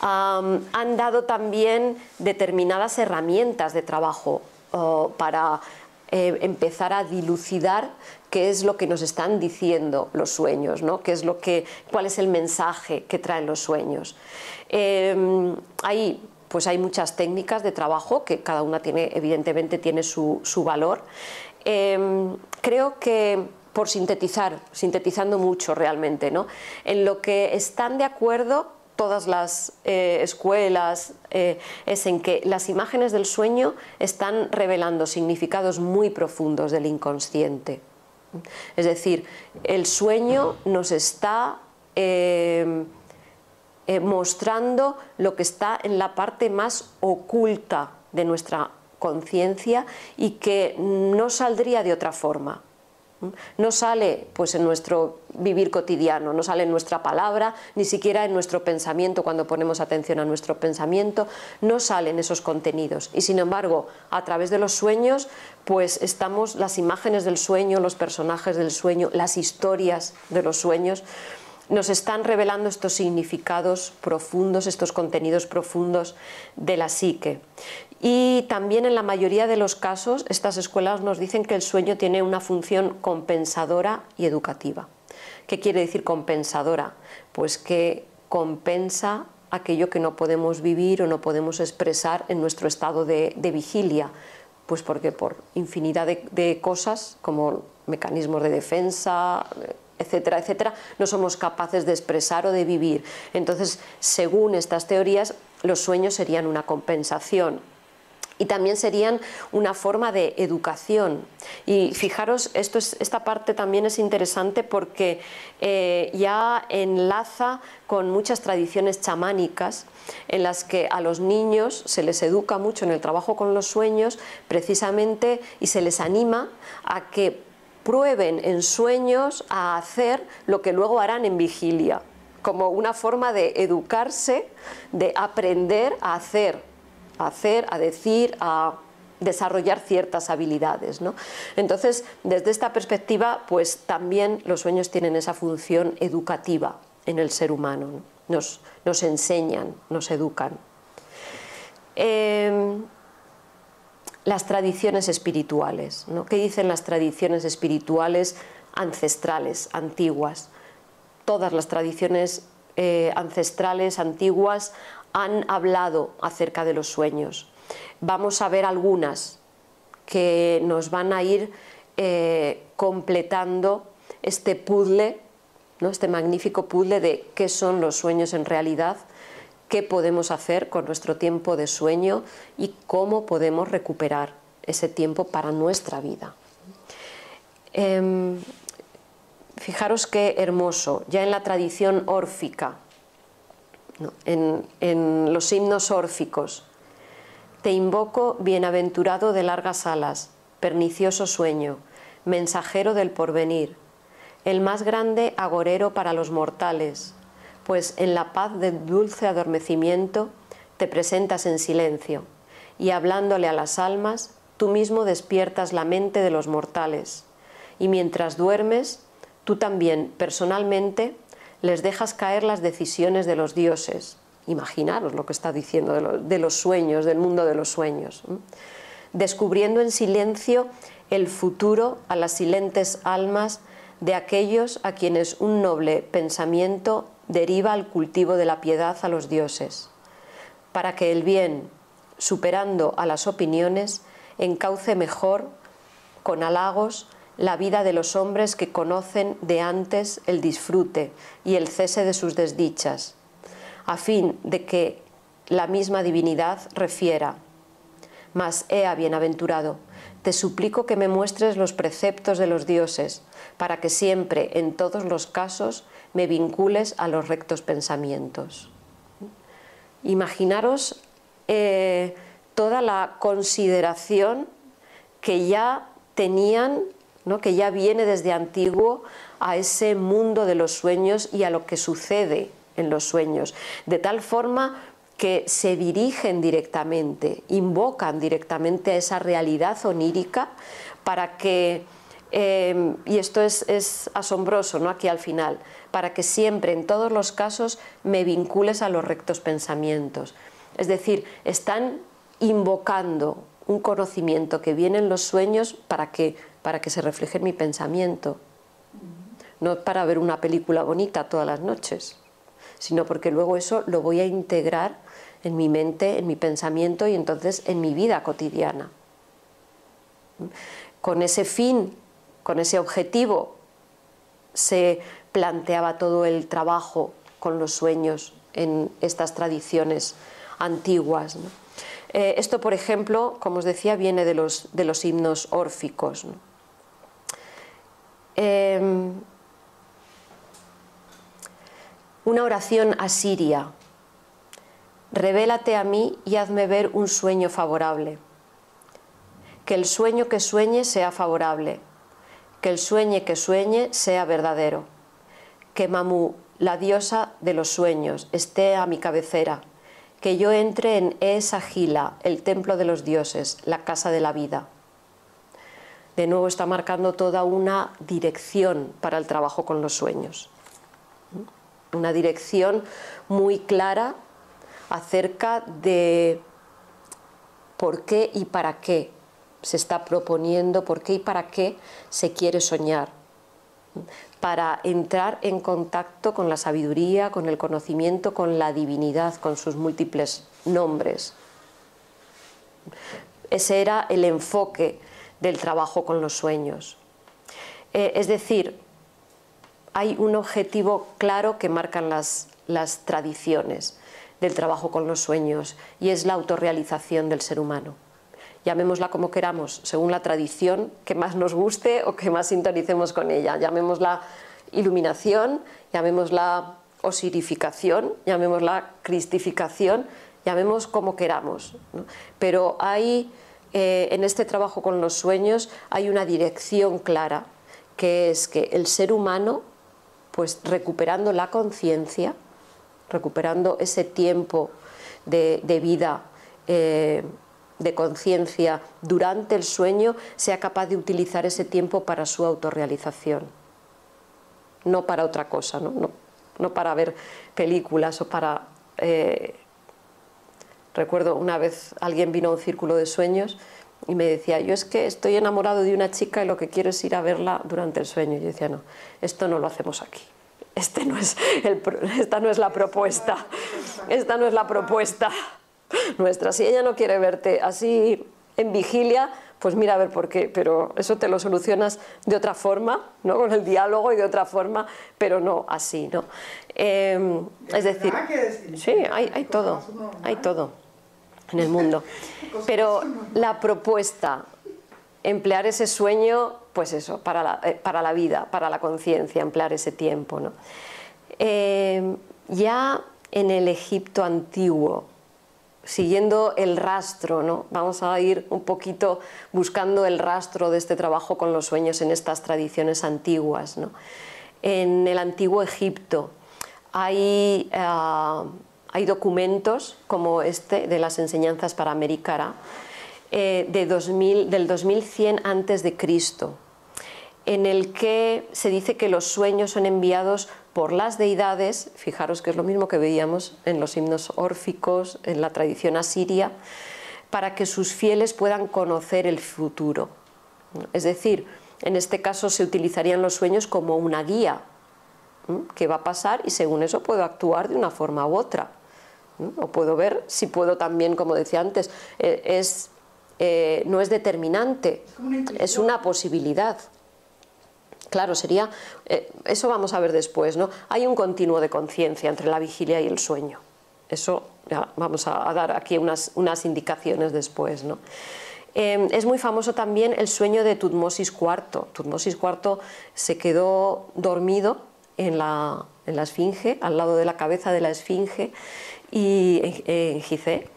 Han dado también determinadas herramientas de trabajo para empezar a dilucidar qué es lo que nos están diciendo los sueños, ¿no? ¿Cuál es el mensaje que traen los sueños? Pues hay muchas técnicas de trabajo que cada una evidentemente tiene su valor. Creo que, por sintetizando mucho realmente, ¿no?, en lo que están de acuerdo todas las escuelas es en que las imágenes del sueño están revelando significados muy profundos del inconsciente. Es decir, el sueño nos está mostrando lo que está en la parte más oculta de nuestra conciencia y que no saldría de otra forma. No sale pues en nuestro vivir cotidiano, no sale en nuestra palabra, ni siquiera en nuestro pensamiento. Cuando ponemos atención a nuestro pensamiento, no salen esos contenidos. Y sin embargo, a través de los sueños, pues estamos las imágenes del sueño, los personajes del sueño, las historias de los sueños, nos están revelando estos significados profundos, estos contenidos profundos de la psique. Y también en la mayoría de los casos estas escuelas nos dicen que el sueño tiene una función compensadora y educativa. ¿Qué quiere decir compensadora? Pues que compensa aquello que no podemos vivir o no podemos expresar en nuestro estado de vigilia. Pues porque por infinidad de cosas, como mecanismos de defensa, etcétera, etcétera, no somos capaces de expresar o de vivir. Entonces, según estas teorías, los sueños serían una compensación y también serían una forma de educación. Y fijaros, esta parte también es interesante porque ya enlaza con muchas tradiciones chamánicas en las que a los niños se les educa mucho en el trabajo con los sueños precisamente y se les anima a que prueben en sueños a hacer lo que luego harán en vigilia, como una forma de educarse, de aprender a hacer, a decir, a desarrollar ciertas habilidades, ¿no? Entonces, desde esta perspectiva, pues también los sueños tienen esa función educativa en el ser humano, ¿no? Nos enseñan, nos educan. Las tradiciones espirituales, ¿no? ¿Qué dicen las tradiciones espirituales ancestrales, antiguas? Todas las tradiciones ancestrales, antiguas, han hablado acerca de los sueños. Vamos a ver algunas que nos van a ir completando este puzzle, ¿no? Este magnífico puzzle de qué son los sueños en realidad, qué podemos hacer con nuestro tiempo de sueño y cómo podemos recuperar ese tiempo para nuestra vida. Fijaros qué hermoso, ya en la tradición órfica, ¿no? en los himnos órficos: te invoco, bienaventurado de largas alas, pernicioso sueño, mensajero del porvenir, el más grande agorero para los mortales, pues en la paz del dulce adormecimiento te presentas en silencio, y hablándole a las almas, tú mismo despiertas la mente de los mortales, y mientras duermes, tú también personalmente les dejas caer las decisiones de los dioses. Imaginaros lo que está diciendo de los sueños, del mundo de los sueños. Descubriendo en silencio el futuro a las silentes almas de aquellos a quienes un noble pensamiento deriva al cultivo de la piedad a los dioses, para que el bien, superando a las opiniones, encauce mejor, con halagos, la vida de los hombres que conocen de antes el disfrute y el cese de sus desdichas, a fin de que la misma divinidad refiera: mas, ea bienaventurado, te suplico que me muestres los preceptos de los dioses, para que siempre, en todos los casos, me vincules a los rectos pensamientos. Imaginaros toda la consideración que ya tenían, ¿no? Que ya viene desde antiguo a ese mundo de los sueños y a lo que sucede en los sueños, de tal forma que se dirigen directamente, invocan directamente a esa realidad onírica para que, y esto es asombroso, ¿no? Aquí al final, para que siempre, en todos los casos, me vincules a los rectos pensamientos. Es decir, están invocando un conocimiento que viene en los sueños para que se refleje en mi pensamiento, no para ver una película bonita todas las noches, sino porque luego eso lo voy a integrar en mi mente, en mi pensamiento y entonces en mi vida cotidiana. Con ese fin, con ese objetivo, se planteaba todo el trabajo con los sueños en estas tradiciones antiguas, ¿no? Esto, por ejemplo, como os decía, viene de los himnos órficos, ¿no? Una oración asiria. Revélate a mí y hazme ver un sueño favorable. Que el sueño que sueñe sea favorable. Que el sueño que sueñe sea verdadero. Que Mamu, la diosa de los sueños, esté a mi cabecera. Que yo entre en Esa-Gila, el templo de los dioses, la casa de la vida. De nuevo está marcando toda una dirección para el trabajo con los sueños. Una dirección muy clara acerca de por qué y para qué se está proponiendo, por qué y para qué se quiere soñar. Para entrar en contacto con la sabiduría, con el conocimiento, con la divinidad, con sus múltiples nombres. Ese era el enfoque del trabajo con los sueños. Es decir, hay un objetivo claro que marcan las tradiciones del trabajo con los sueños, y es la autorrealización del ser humano. Llamémosla como queramos, según la tradición que más nos guste o que más sintonicemos con ella. Llamémosla iluminación, llamémosla osirificación, llamémosla cristificación, llamemos como queramos, ¿no? Pero hay, en este trabajo con los sueños, hay una dirección clara, que es que el ser humano, pues recuperando la conciencia, recuperando ese tiempo de vida, de conciencia durante el sueño, sea capaz de utilizar ese tiempo para su autorrealización, no para otra cosa, no para ver películas o para... Recuerdo una vez alguien vino a un círculo de sueños y me decía, yo es que estoy enamorado de una chica y lo que quiero es ir a verla durante el sueño. Y yo decía, no, esto no lo hacemos aquí. Esta no es la propuesta. Esta no es la propuesta nuestra. Si ella no quiere verte así en vigilia, pues mira a ver por qué, pero eso te lo solucionas de otra forma, ¿no? Con el diálogo y de otra forma, pero no así, ¿no? Es decir, sí, hay todo en el mundo. Pero la propuesta, emplear ese sueño, pues eso, para la vida, para la conciencia, emplear ese tiempo, ¿no? Ya en el Egipto antiguo, siguiendo el rastro, ¿no? Vamos a ir un poquito buscando el rastro de este trabajo con los sueños en estas tradiciones antiguas, ¿no? En el antiguo Egipto hay documentos como este de las enseñanzas para Américara, del 2100 a.C., en el que se dice que los sueños son enviados por las deidades, fijaros que es lo mismo que veíamos en los himnos órficos, en la tradición asiria, para que sus fieles puedan conocer el futuro. Es decir, en este caso se utilizarían los sueños como una guía, que va a pasar y según eso puedo actuar de una forma u otra. O puedo ver si puedo también, como decía antes, no es determinante, es una posibilidad. Claro, sería, eso vamos a ver después, ¿no? Hay un continuo de conciencia entre la vigilia y el sueño. Eso ya vamos a dar aquí unas indicaciones después, ¿no? Es muy famoso también el sueño de Tutmosis IV. Tutmosis IV se quedó dormido en la esfinge, al lado de la cabeza de la esfinge, en Gizeh,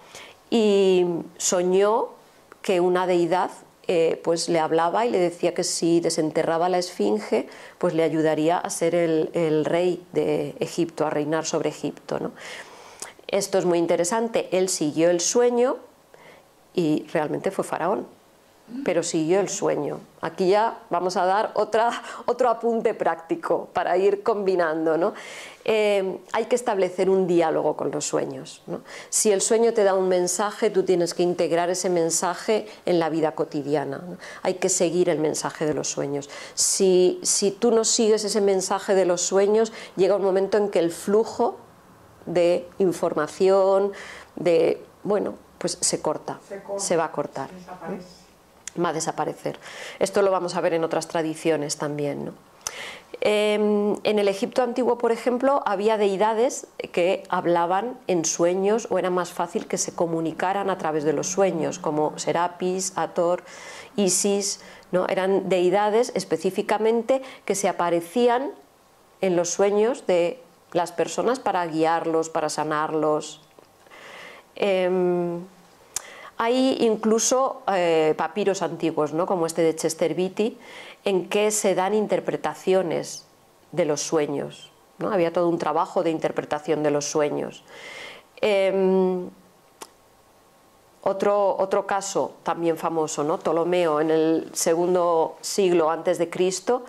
y soñó que una deidad pues le hablaba y le decía que si desenterraba la esfinge, pues le ayudaría a ser el rey de Egipto, a reinar sobre Egipto, ¿no? Esto es muy interesante. Él siguió el sueño y realmente fue faraón, pero siguió el sueño. Aquí ya vamos a dar otro apunte práctico para ir combinando, ¿no? Hay que establecer un diálogo con los sueños, ¿no? Si el sueño te da un mensaje, tú tienes que integrar ese mensaje en la vida cotidiana, ¿no? Hay que seguir el mensaje de los sueños. Si tú no sigues ese mensaje de los sueños, llega un momento en que el flujo de información, pues se corta, se va a cortar, va a desaparecer. Esto lo vamos a ver en otras tradiciones también, ¿no? En el Egipto antiguo, por ejemplo, había deidades que hablaban en sueños o era más fácil que se comunicaran a través de los sueños, como Serapis, Hathor, Isis, ¿no? Eran deidades específicamente que se aparecían en los sueños de las personas para guiarlos, para sanarlos. Hay incluso papiros antiguos, ¿no? Como este de Chester Beatty, en que se dan interpretaciones de los sueños, ¿no? Había todo un trabajo de interpretación de los sueños. Otro caso también famoso, ¿no? Ptolomeo, en el segundo siglo antes de Cristo,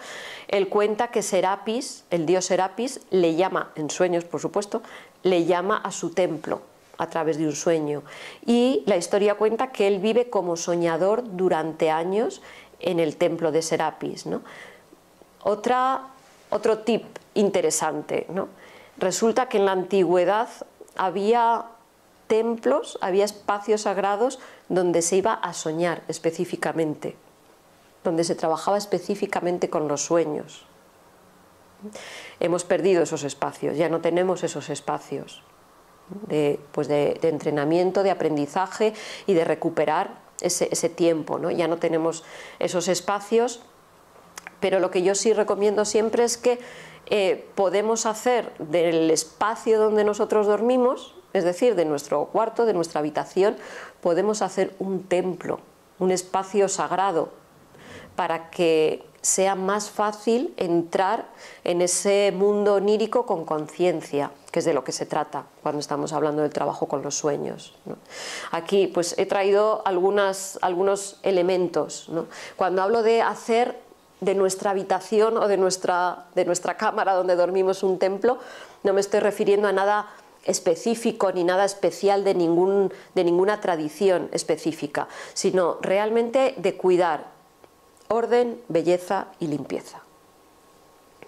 él cuenta que Serapis, el dios Serapis, le llama, en sueños por supuesto, le llama a su templo a través de un sueño. Y la historia cuenta que él vive como soñador durante años en el templo de Serapis, ¿no? Otro tip interesante, ¿no? Resulta que en la antigüedad había templos, había espacios sagrados donde se iba a soñar específicamente, donde se trabajaba específicamente con los sueños. Hemos perdido esos espacios, ya no tenemos esos espacios de entrenamiento, de aprendizaje y de recuperar ese tiempo, ¿no? Ya no tenemos esos espacios, pero lo que yo sí recomiendo siempre es que podemos hacer del espacio donde nosotros dormimos, es decir, de nuestro cuarto, de nuestra habitación, podemos hacer un templo, un espacio sagrado, para que sea más fácil entrar en ese mundo onírico con conciencia, que es de lo que se trata cuando estamos hablando del trabajo con los sueños, ¿no? Aquí pues he traído algunos elementos, ¿no? Cuando hablo de hacer de nuestra habitación o de nuestra cámara donde dormimos un templo, no me estoy refiriendo a nada específico ni nada especial de ninguna tradición específica, sino realmente de cuidar orden, belleza y limpieza.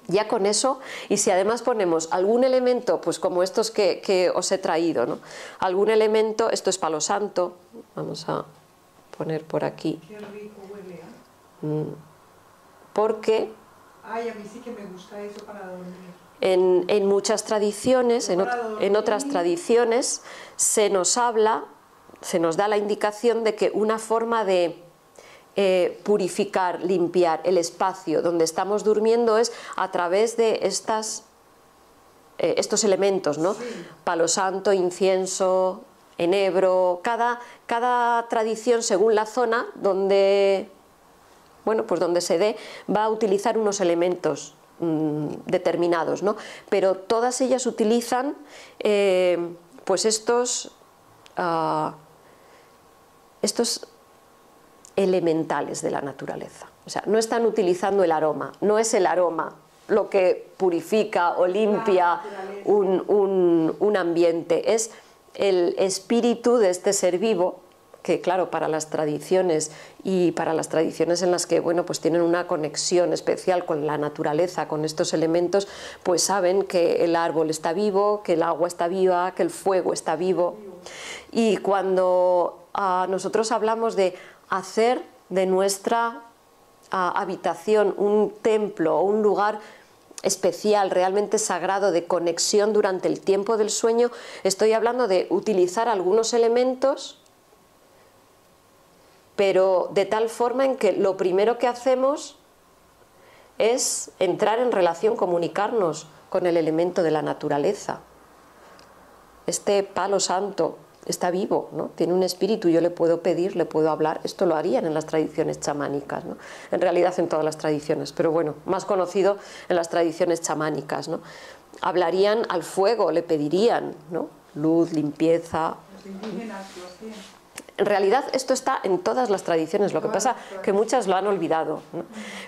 Ya con eso, y si además ponemos algún elemento, pues como estos que os he traído, ¿no? Algún elemento, esto es palo santo, vamos a poner por aquí. Qué rico huele, ¿eh? Porque ay, a mí sí que me gusta eso para dormir. En muchas tradiciones, en otras tradiciones, se nos da la indicación de que una forma de purificar, limpiar el espacio donde estamos durmiendo es a través de estos elementos, ¿no? Sí. Palo santo, incienso, enebro, cada tradición según la zona donde, bueno, pues donde se dé, va a utilizar unos elementos determinados, ¿no? Pero todas ellas utilizan pues estos elementales de la naturaleza. O sea, no están utilizando el aroma, no es el aroma lo que purifica o limpia un ambiente, es el espíritu de este ser vivo, que claro, para las tradiciones y para las tradiciones en las que, bueno, pues tienen una conexión especial con la naturaleza, con estos elementos, pues saben que el árbol está vivo, que el agua está viva, que el fuego está vivo. Y cuando nosotros hablamos de hacer de nuestra habitación un templo o un lugar especial, realmente sagrado, de conexión durante el tiempo del sueño, estoy hablando de utilizar algunos elementos, pero de tal forma en que lo primero que hacemos es entrar en relación, comunicarnos con el elemento de la naturaleza. Este palo santo está vivo, ¿no? Tiene un espíritu, yo le puedo pedir, le puedo hablar. Esto lo harían en las tradiciones chamánicas, ¿no? En realidad en todas las tradiciones, pero bueno, más conocido en las tradiciones chamánicas, ¿no? Hablarían al fuego, le pedirían, ¿no? Luz, limpieza. Los indígenas lo hacían. En realidad esto está en todas las tradiciones, lo que pasa que muchas lo han olvidado, ¿no?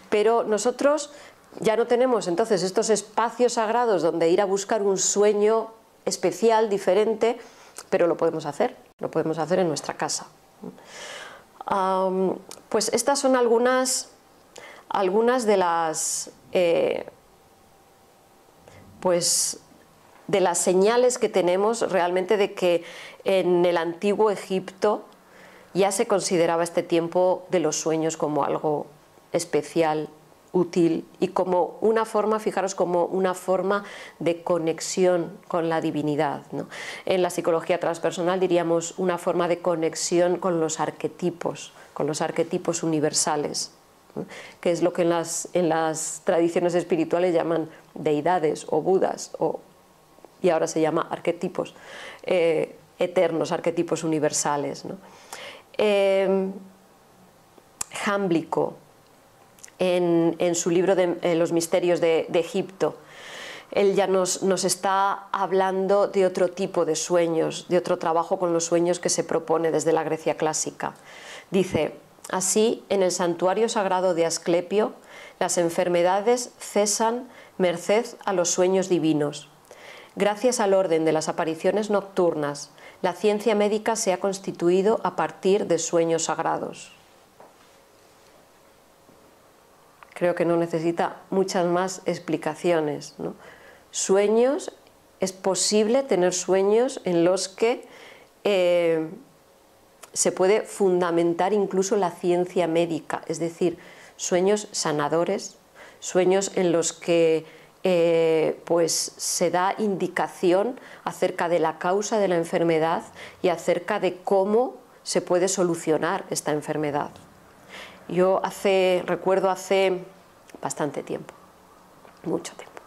Pero nosotros ya no tenemos entonces estos espacios sagrados donde ir a buscar un sueño especial, diferente, pero lo podemos hacer en nuestra casa. Pues estas son algunas de las pues de las señales que tenemos realmente de que en el antiguo Egipto ya se consideraba este tiempo de los sueños como algo especial útil y como una forma, fijaros, como una forma de conexión con la divinidad, ¿no? En la psicología transpersonal diríamos una forma de conexión con los arquetipos universales, ¿no? Que es lo que en las tradiciones espirituales llaman deidades o budas, y ahora se llama arquetipos eternos, arquetipos universales, ¿no? Jámblico, en su libro de Los misterios de Egipto, él ya nos está hablando de otro tipo de sueños, de otro trabajo con los sueños que se propone desde la Grecia clásica. Dice: así, en el santuario sagrado de Asclepio, las enfermedades cesan merced a los sueños divinos. Gracias al orden de las apariciones nocturnas, la ciencia médica se ha constituido a partir de sueños sagrados. Creo que no necesita muchas más explicaciones, ¿no? Sueños, es posible tener sueños en los que se puede fundamentar incluso la ciencia médica, es decir, sueños sanadores, sueños en los que pues se da indicación acerca de la causa de la enfermedad y acerca de cómo se puede solucionar esta enfermedad. Yo recuerdo hace bastante tiempo, mucho tiempo,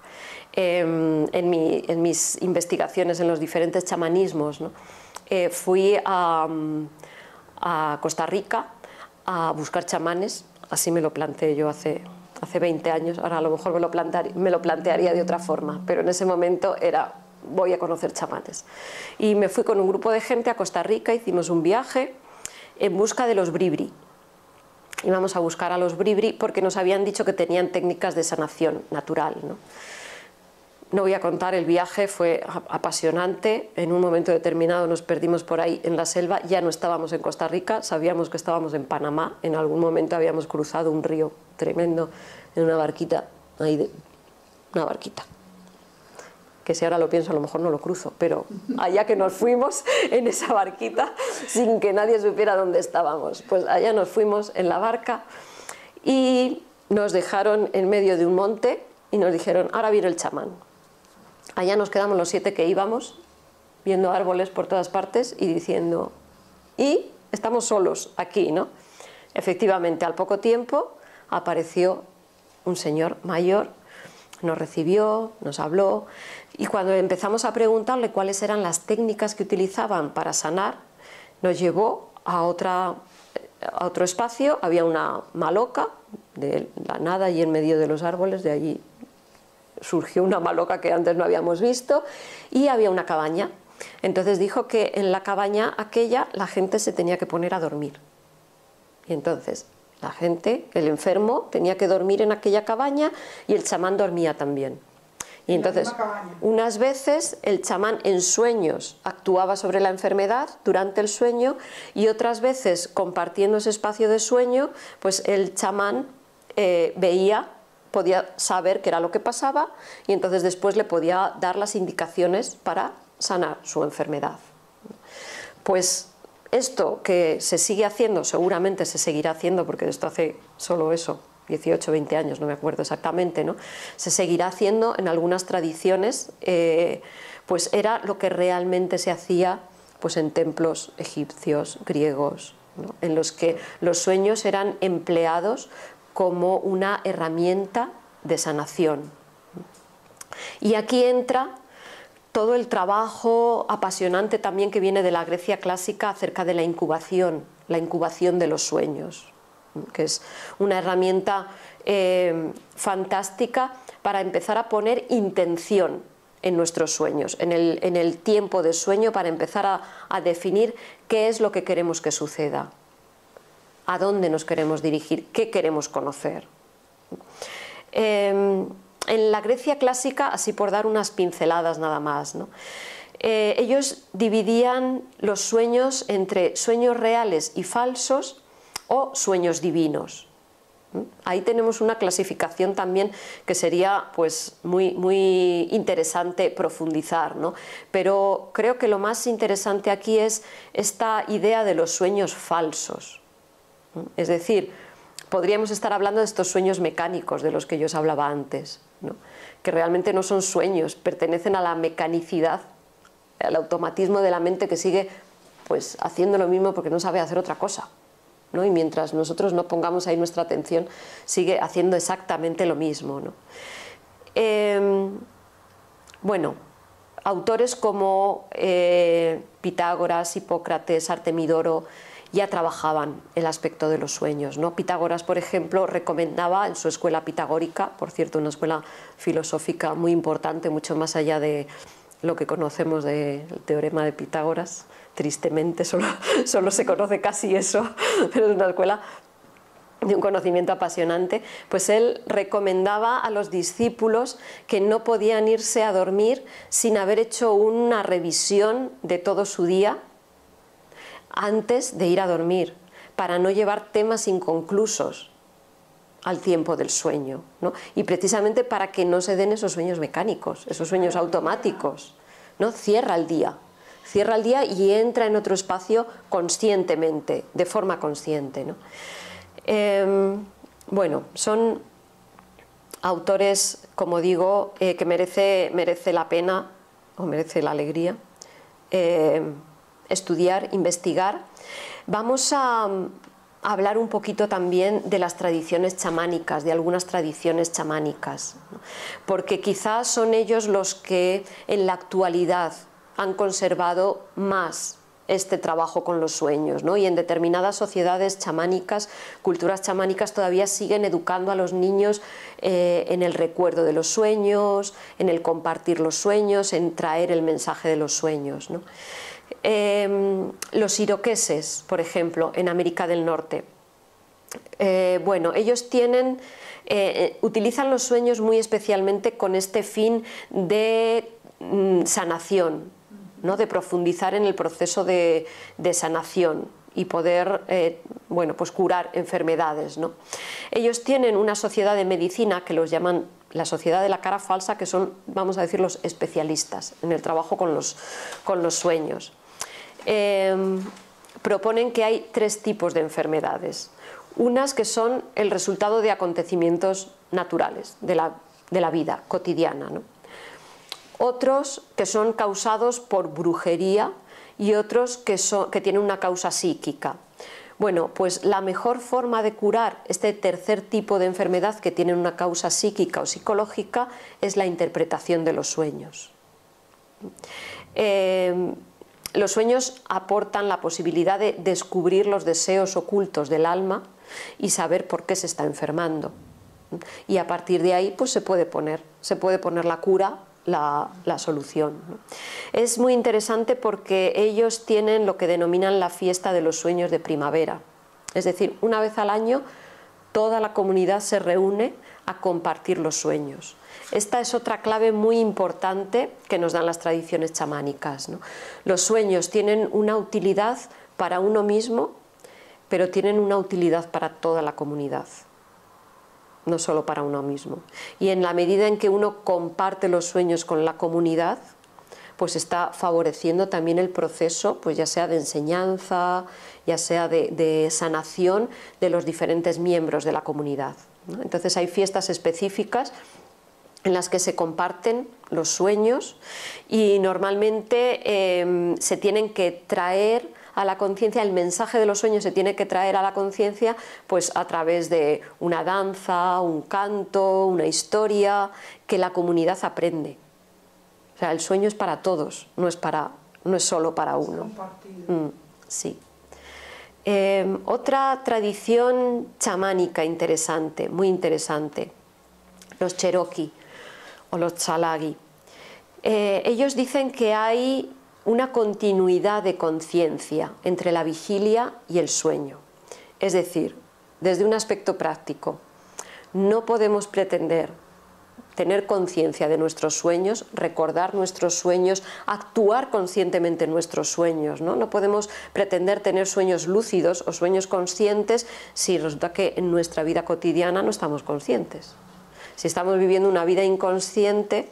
en mis investigaciones en los diferentes chamanismos, ¿no? Fui a Costa Rica a buscar chamanes, así me lo planteé yo hace 20 años, ahora a lo mejor me lo plantearía de otra forma, pero en ese momento era: voy a conocer chamanes. Y me fui con un grupo de gente a Costa Rica, hicimos un viaje en busca de los bribri. Íbamos a buscar a los bribri porque nos habían dicho que tenían técnicas de sanación natural, ¿no? No voy a contar el viaje, fue apasionante. En un momento determinado nos perdimos por ahí en la selva, ya no estábamos en Costa Rica, sabíamos que estábamos en Panamá, en algún momento habíamos cruzado un río tremendo en una barquita, una barquita, que si ahora lo pienso a lo mejor no lo cruzo, pero allá que nos fuimos en esa barquita sin que nadie supiera dónde estábamos, pues allá nos fuimos en la barca y nos dejaron en medio de un monte y nos dijeron: ahora viene el chamán. Allá nos quedamos los 7 que íbamos, viendo árboles por todas partes y diciendo: y estamos solos aquí, ¿no? Efectivamente, al poco tiempo apareció un señor mayor, nos recibió, nos habló, y cuando empezamos a preguntarle cuáles eran las técnicas que utilizaban para sanar, nos llevó a otro espacio. Había una maloca de la nada y en medio de los árboles, de allí surgió una maloca que antes no habíamos visto, y había una cabaña. Entonces dijo que en la cabaña aquella la gente se tenía que poner a dormir. Y entonces la gente, el enfermo, tenía que dormir en aquella cabaña y el chamán dormía también. Y entonces, unas veces el chamán en sueños actuaba sobre la enfermedad durante el sueño, y otras veces, compartiendo ese espacio de sueño, pues el chamán podía saber qué era lo que pasaba, y entonces después le podía dar las indicaciones para sanar su enfermedad. Pues esto que se sigue haciendo, seguramente se seguirá haciendo, porque esto hace solo eso, 18, 20 años, no me acuerdo exactamente, ¿no? Se seguirá haciendo en algunas tradiciones, pues era lo que realmente se hacía pues en templos egipcios, griegos, ¿no? En los que los sueños eran empleados como una herramienta de sanación. Y aquí entra todo el trabajo apasionante también que viene de la Grecia clásica acerca de la incubación de los sueños, que es una herramienta fantástica para empezar a poner intención en nuestros sueños, en el tiempo de sueño, para empezar a definir qué es lo que queremos que suceda, a dónde nos queremos dirigir, qué queremos conocer. En la Grecia clásica, así por dar unas pinceladas nada más, ¿no? Ellos dividían los sueños entre sueños reales y falsos o sueños divinos. Ahí tenemos una clasificación también que sería pues muy interesante profundizar, ¿no? Pero creo que lo más interesante aquí es esta idea de los sueños falsos. Es decir, podríamos estar hablando de estos sueños mecánicos de los que yo os hablaba antes, ¿no? Que realmente no son sueños, pertenecen a la mecanicidad, al automatismo de la mente que sigue pues haciendo lo mismo porque no sabe hacer otra cosa, ¿no? Y mientras nosotros no pongamos ahí nuestra atención, sigue haciendo exactamente lo mismo, ¿no? Bueno, autores como Pitágoras, Hipócrates, Artemidoro ya trabajaban el aspecto de los sueños, ¿no? Pitágoras, por ejemplo, recomendaba en su escuela pitagórica, por cierto, una escuela filosófica muy importante, mucho más allá de lo que conocemos del teorema de Pitágoras, tristemente solo se conoce casi eso, pero es una escuela de un conocimiento apasionante. Pues él recomendaba a los discípulos que no podían irse a dormir sin haber hecho una revisión de todo su día antes de ir a dormir, para no llevar temas inconclusos al tiempo del sueño, ¿no? Y precisamente para que no se den esos sueños mecánicos, esos sueños automáticos, ¿no? Cierra el día y entra en otro espacio conscientemente, de forma consciente, ¿no? Bueno, son autores, como digo, que merece la pena, o merece la alegría, estudiar, investigar. Vamos a hablar un poquito también de las tradiciones chamánicas, de algunas tradiciones chamánicas, ¿no? Porque quizás son ellos los que en la actualidad han conservado más este trabajo con los sueños, ¿no? Y en determinadas sociedades chamánicas, culturas chamánicas, todavía siguen educando a los niños en el recuerdo de los sueños, en el compartir los sueños, en traer el mensaje de los sueños, ¿no? Los iroqueses, por ejemplo, en América del Norte, bueno, ellos utilizan los sueños muy especialmente con este fin de sanación, ¿no? De profundizar en el proceso de sanación y poder bueno, pues curar enfermedades, ¿no? Ellos tienen una sociedad de medicina que los llaman la sociedad de la cara falsa, que son, vamos a decir, los especialistas en el trabajo con los sueños. Proponen que hay tres tipos de enfermedades. Unas que son el resultado de acontecimientos naturales de la vida cotidiana, ¿no? Otros que son causados por brujería y otros que tienen una causa psíquica. Bueno, pues la mejor forma de curar este tercer tipo de enfermedad que tiene una causa psíquica o psicológica es la interpretación de los sueños. Los sueños aportan la posibilidad de descubrir los deseos ocultos del alma y saber por qué se está enfermando. Y a partir de ahí pues se puede poner la cura, la solución, ¿no? Es muy interesante porque ellos tienen lo que denominan la fiesta de los sueños de primavera. Es decir, una vez al año toda la comunidad se reúne a compartir los sueños. Esta es otra clave muy importante que nos dan las tradiciones chamánicas, ¿no? Los sueños tienen una utilidad para uno mismo, pero tienen una utilidad para toda la comunidad, no solo para uno mismo. Y en la medida en que uno comparte los sueños con la comunidad, pues está favoreciendo también el proceso, pues ya sea de enseñanza, ya sea de sanación de los diferentes miembros de la comunidad, ¿no? Entonces hay fiestas específicas en las que se comparten los sueños y normalmente se tienen que traer a la conciencia, el mensaje de los sueños se tiene que traer a la conciencia pues a través de una danza, un canto, una historia que la comunidad aprende. O sea, el sueño es para todos, no es solo para uno. Sí. Otra tradición chamánica interesante, muy interesante, los Cherokee o los Tsalagi. Ellos dicen que hay una continuidad de conciencia entre la vigilia y el sueño. Es decir, desde un aspecto práctico, no podemos pretender tener conciencia de nuestros sueños, recordar nuestros sueños, actuar conscientemente en nuestros sueños, ¿no? No podemos pretender tener sueños lúcidos o sueños conscientes si resulta que en nuestra vida cotidiana no estamos conscientes. Si estamos viviendo una vida inconsciente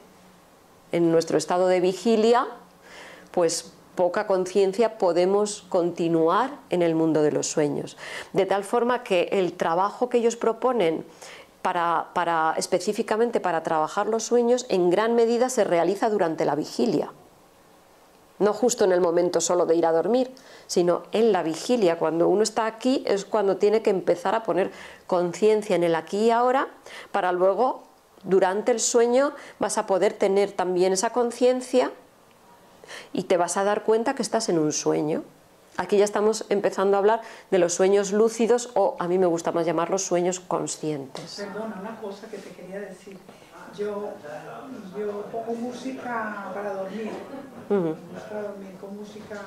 en nuestro estado de vigilia, pues poca conciencia podemos continuar en el mundo de los sueños. De tal forma que el trabajo que ellos proponen específicamente para trabajar los sueños, en gran medida se realiza durante la vigilia. No justo en el momento solo de ir a dormir, sino en la vigilia. Cuando uno está aquí es cuando tiene que empezar a poner conciencia en el aquí y ahora, para luego, durante el sueño, vas a poder tener también esa conciencia y te vas a dar cuenta que estás en un sueño. Aquí ya estamos empezando a hablar de los sueños lúcidos, o a mí me gusta más llamarlos sueños conscientes. Perdona, una cosa que te quería decir. Yo pongo música para dormir, con música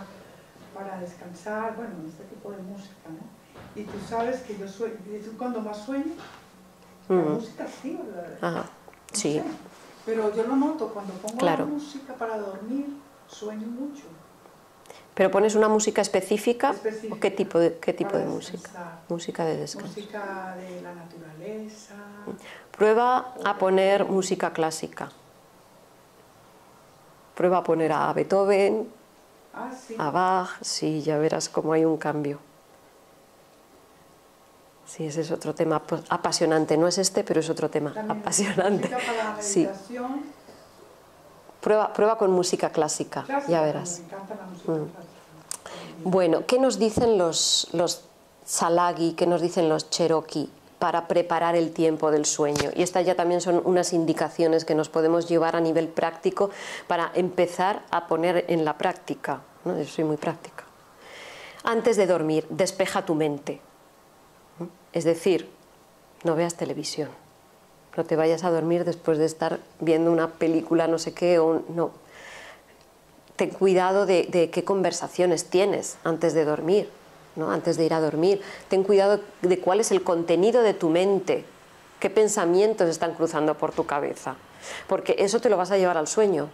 para descansar, bueno, este tipo de música, ¿no? Y tú sabes que yo cuando más sueño, la música sí, ¿verdad? Ajá, sí. No sé, pero yo lo noto, cuando pongo Claro. la música para dormir, sueño mucho. ¿Pero pones una música específica? ¿O qué tipo de música? Descansar. Música de descanso. Música de la naturaleza. Prueba a poner música clásica. Prueba a poner a Beethoven, Sí. a Bach, sí, ya verás cómo hay un cambio. Sí, ese es otro tema apasionante. No es este, pero es otro tema También apasionante. música para la Sí. meditación. Prueba con música clásica, ya verás. Me encanta la música clásica. Bueno, ¿qué nos dicen los Tsalagi, qué nos dicen los Cherokee para preparar el tiempo del sueño? Y estas ya también son unas indicaciones que nos podemos llevar a nivel práctico para empezar a poner en la práctica, ¿no? Yo soy muy práctica. Antes de dormir, despeja tu mente. Es decir, no veas televisión. No te vayas a dormir después de estar viendo una película, no sé qué, o no. Ten cuidado de qué conversaciones tienes antes de dormir, ¿no? Antes de ir a dormir. Ten cuidado de cuál es el contenido de tu mente, qué pensamientos están cruzando por tu cabeza, porque eso te lo vas a llevar al sueño.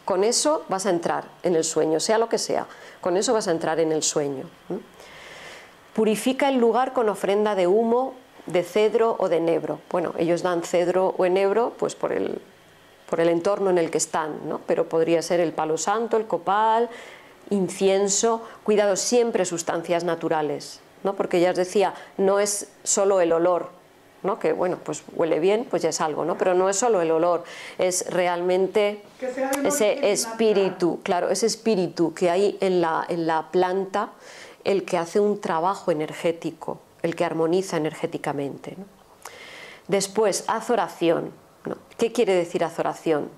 Con eso vas a entrar en el sueño, sea lo que sea, con eso vas a entrar en el sueño. Purifica el lugar con ofrenda de humo, de cedro o de enebro. Bueno, ellos dan cedro o enebro pues por el entorno en el que están, ¿no? Pero podría ser el palo santo, el copal, incienso. Cuidado, siempre sustancias naturales, ¿no? Porque ya os decía, no es solo el olor, ¿no? Que bueno, pues huele bien, pues ya es algo, ¿no? Pero no es solo el olor, es realmente ese espíritu, claro, ese espíritu que hay en la planta, el que hace un trabajo energético, el que armoniza energéticamente, ¿no? Después, haz oración, ¿no? ¿Qué quiere decir haz oración?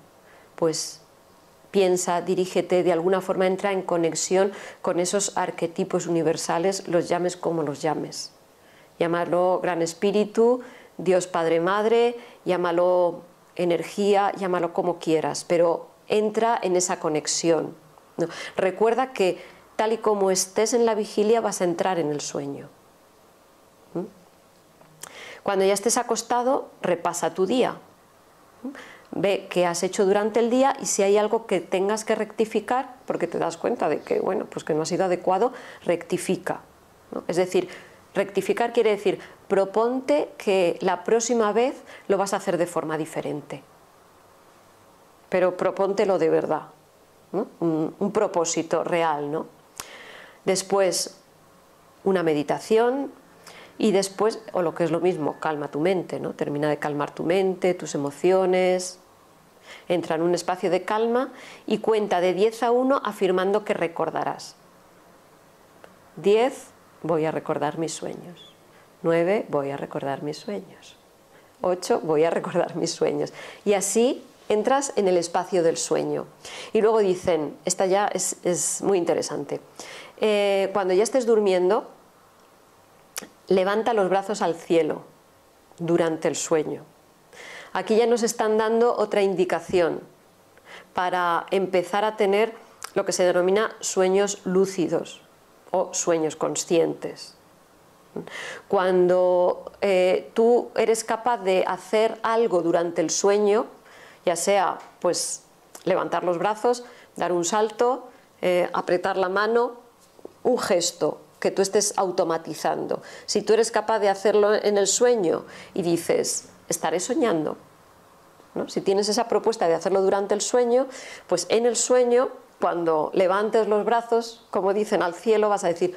Pues piensa, dirígete, de alguna forma entra en conexión con esos arquetipos universales, los llames como los llames. Llámalo Gran Espíritu, Dios Padre Madre, llámalo energía, llámalo como quieras, pero entra en esa conexión, ¿no? Recuerda que tal y como estés en la vigilia vas a entrar en el sueño. Cuando ya estés acostado, repasa tu día. Ve qué has hecho durante el día y si hay algo que tengas que rectificar, porque te das cuenta de que, bueno, pues que no ha sido adecuado, rectifica, ¿no? Es decir, rectificar quiere decir, proponte que la próxima vez lo vas a hacer de forma diferente. Pero propóntelo de verdad, ¿no? Un propósito real, ¿no? Después, una meditación. Y después, o lo que es lo mismo, calma tu mente, ¿no? Termina de calmar tu mente, tus emociones. Entra en un espacio de calma y cuenta de 10 a 1 afirmando que recordarás. 10, voy a recordar mis sueños. 9, voy a recordar mis sueños. 8, voy a recordar mis sueños. Y así entras en el espacio del sueño. Y luego dicen, esta ya es muy interesante, cuando ya estés durmiendo, levanta los brazos al cielo durante el sueño. Aquí ya nos están dando otra indicación para empezar a tener lo que se denomina sueños lúcidos o sueños conscientes. Cuando tú eres capaz de hacer algo durante el sueño, ya sea pues levantar los brazos, dar un salto, apretar la mano, un gesto que tú estés automatizando. Si tú eres capaz de hacerlo en el sueño y dices, estaré soñando, ¿no? Si tienes esa propuesta de hacerlo durante el sueño, pues en el sueño cuando levantes los brazos, como dicen, al cielo, vas a decir,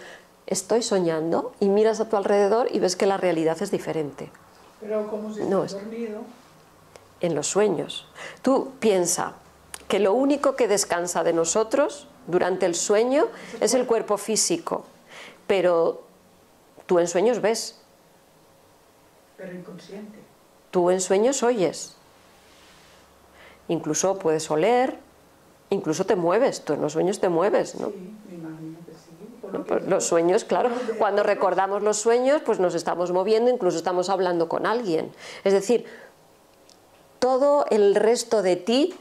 estoy soñando, y miras a tu alrededor y ves que la realidad es diferente. Pero como si No, estás dormido. En los sueños. Tú piensa que lo único que descansa de nosotros durante el sueño es el cuerpo físico, pero tú en sueños ves, Pero inconsciente. tú en sueños oyes, incluso puedes oler, incluso te mueves, tú en los sueños te mueves, ¿no? Sí, me imagino que sí. Por lo Pues que los sueños, claro, de cuando otros. recordamos los sueños, pues nos estamos moviendo, incluso estamos hablando con alguien. Es decir, todo el resto de ti,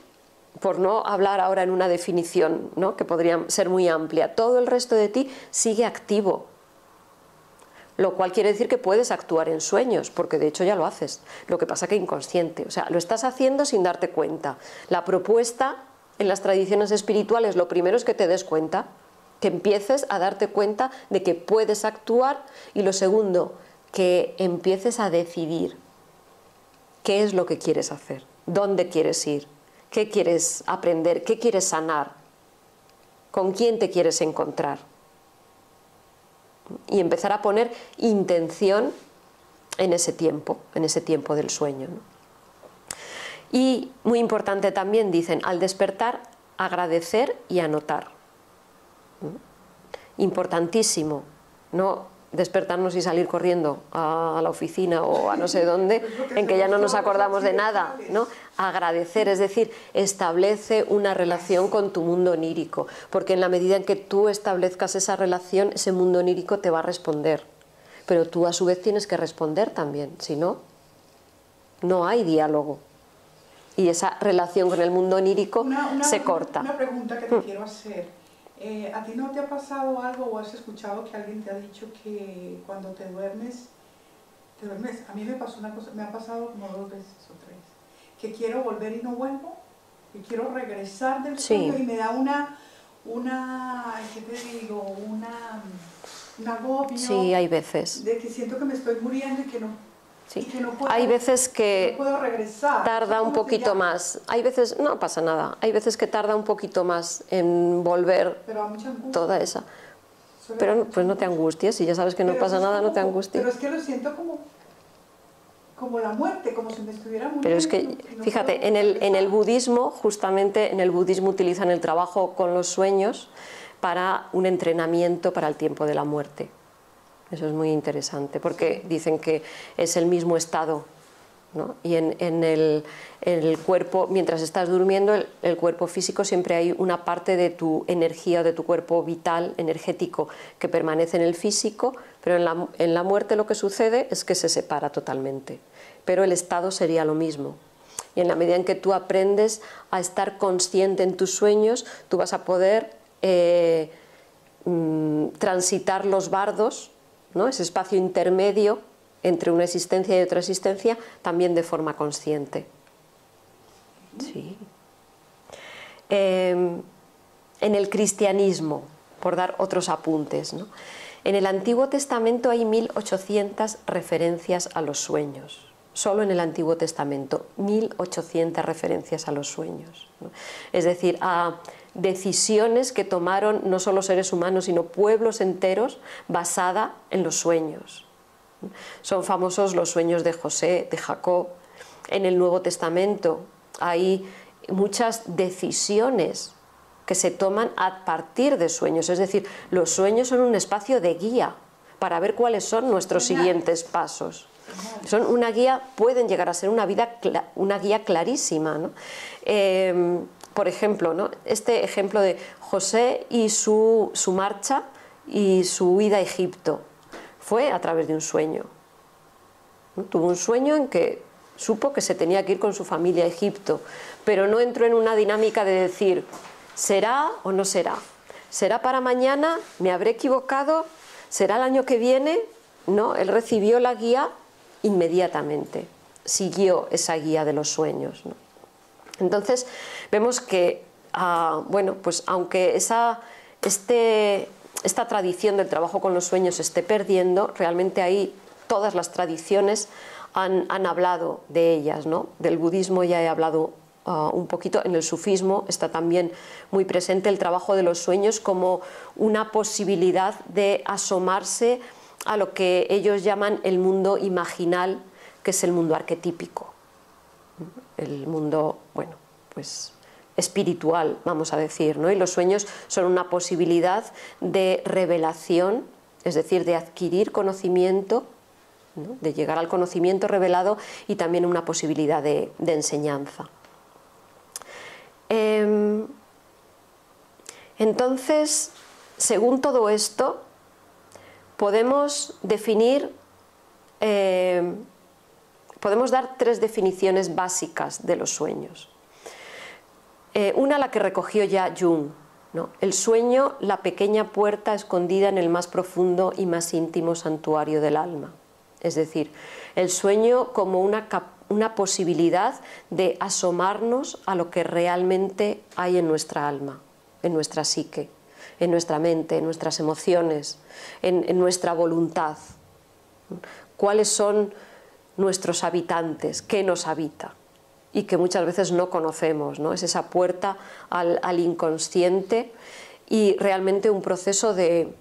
por no hablar ahora en una definición, ¿no?, que podría ser muy amplia, todo el resto de ti sigue activo. Lo cual quiere decir que puedes actuar en sueños, porque de hecho ya lo haces. Lo que pasa que inconsciente, o sea, lo estás haciendo sin darte cuenta. La propuesta en las tradiciones espirituales, lo primero es que te des cuenta, que empieces a darte cuenta de que puedes actuar, y lo segundo, que empieces a decidir qué es lo que quieres hacer, dónde quieres ir, qué quieres aprender, qué quieres sanar, con quién te quieres encontrar. Y empezar a poner intención en ese tiempo del sueño, ¿no? Y muy importante también, dicen, al despertar, agradecer y anotar. Importantísimo, no despertarnos y salir corriendo a la oficina o a no sé dónde, en que ya no nos acordamos de nada, ¿no? Agradecer, es decir, establece una relación con tu mundo onírico, porque en la medida en que tú establezcas esa relación, ese mundo onírico te va a responder, pero tú a su vez tienes que responder también, si no, no hay diálogo, y esa relación con el mundo onírico se corta. Una pregunta que te quiero hacer. ¿A ti no te ha pasado algo o has escuchado que alguien te ha dicho que cuando te duermes, a mí me pasó una cosa, me ha pasado como 2 veces o 3, que quiero volver y no vuelvo, que quiero regresar del sueño y me da ¿qué te digo? Un agobio. Sí, hay veces. De que siento que me estoy muriendo y que no. Sí. No puedo, hay veces que no puedo regresar. tarda un poquito más, hay veces, no pasa nada, hay veces que tarda un poquito más en volver. Pero a mucha angustia. Toda esa. Pero pues no te angusties, si ya sabes que no pasa nada, no te angusties. Pero es que lo siento como la muerte, como si me estuviera muriendo. Pero es que, fíjate, en el budismo, justamente en el budismo utilizan el trabajo con los sueños para un entrenamiento para el tiempo de la muerte. Eso es muy interesante, porque dicen que es el mismo estado, ¿no? Y en el cuerpo, mientras estás durmiendo, el cuerpo físico, siempre hay una parte de tu energía, de tu cuerpo vital, energético, que permanece en el físico, pero en la muerte lo que sucede es que se separa totalmente. Pero el estado sería lo mismo. Y en la medida en que tú aprendes a estar consciente en tus sueños, tú vas a poder transitar los bardos, ¿no?, ese espacio intermedio entre una existencia y otra existencia, también de forma consciente. Sí. En el cristianismo, por dar otros apuntes, ¿no?, en el Antiguo Testamento hay 1800 referencias a los sueños. Solo en el Antiguo Testamento, 1800 referencias a los sueños, ¿no? Es decir, a decisiones que tomaron no solo seres humanos, sino pueblos enteros, basada en los sueños. Son famosos los sueños de José, de Jacob. En el Nuevo Testamento hay muchas decisiones que se toman a partir de sueños, es decir, los sueños son un espacio de guía para ver cuáles son nuestros siguientes pasos. Son una guía, pueden llegar a ser una guía clarísima, ¿no? Por ejemplo, ¿no?, este ejemplo de José y su marcha y su huida a Egipto fue a través de un sueño, ¿no? Tuvo un sueño en que supo que se tenía que ir con su familia a Egipto, pero no entró en una dinámica de decir, ¿será o no será? ¿Será para mañana? ¿Me habré equivocado? ¿Será el año que viene? No, él recibió la guía inmediatamente, siguió esa guía de los sueños, ¿no? Entonces vemos que, bueno, pues aunque esta tradición del trabajo con los sueños se esté perdiendo, realmente ahí todas las tradiciones han hablado de ellas, ¿no? Del budismo ya he hablado un poquito. En el sufismo está también muy presente el trabajo de los sueños como una posibilidad de asomarse a lo que ellos llaman el mundo imaginal, que es el mundo arquetípico, el mundo, bueno, pues espiritual, vamos a decir, ¿no? Y los sueños son una posibilidad de revelación, es decir, de adquirir conocimiento, ¿no? De llegar al conocimiento revelado, y también una posibilidad de enseñanza. Entonces, según todo esto, podemos definir, podemos dar tres definiciones básicas de los sueños. Una, la que recogió ya Jung, ¿no? El sueño, la pequeña puerta escondida en el más profundo y más íntimo santuario del alma. Es decir, el sueño como una posibilidad de asomarnos a lo que realmente hay en nuestra alma, en nuestra psique, en nuestra mente, en nuestras emociones, en nuestra voluntad. ¿Cuáles son nuestros habitantes? ¿Qué nos habita? Y que muchas veces no conocemos, ¿no? Es esa puerta al inconsciente, y realmente un proceso de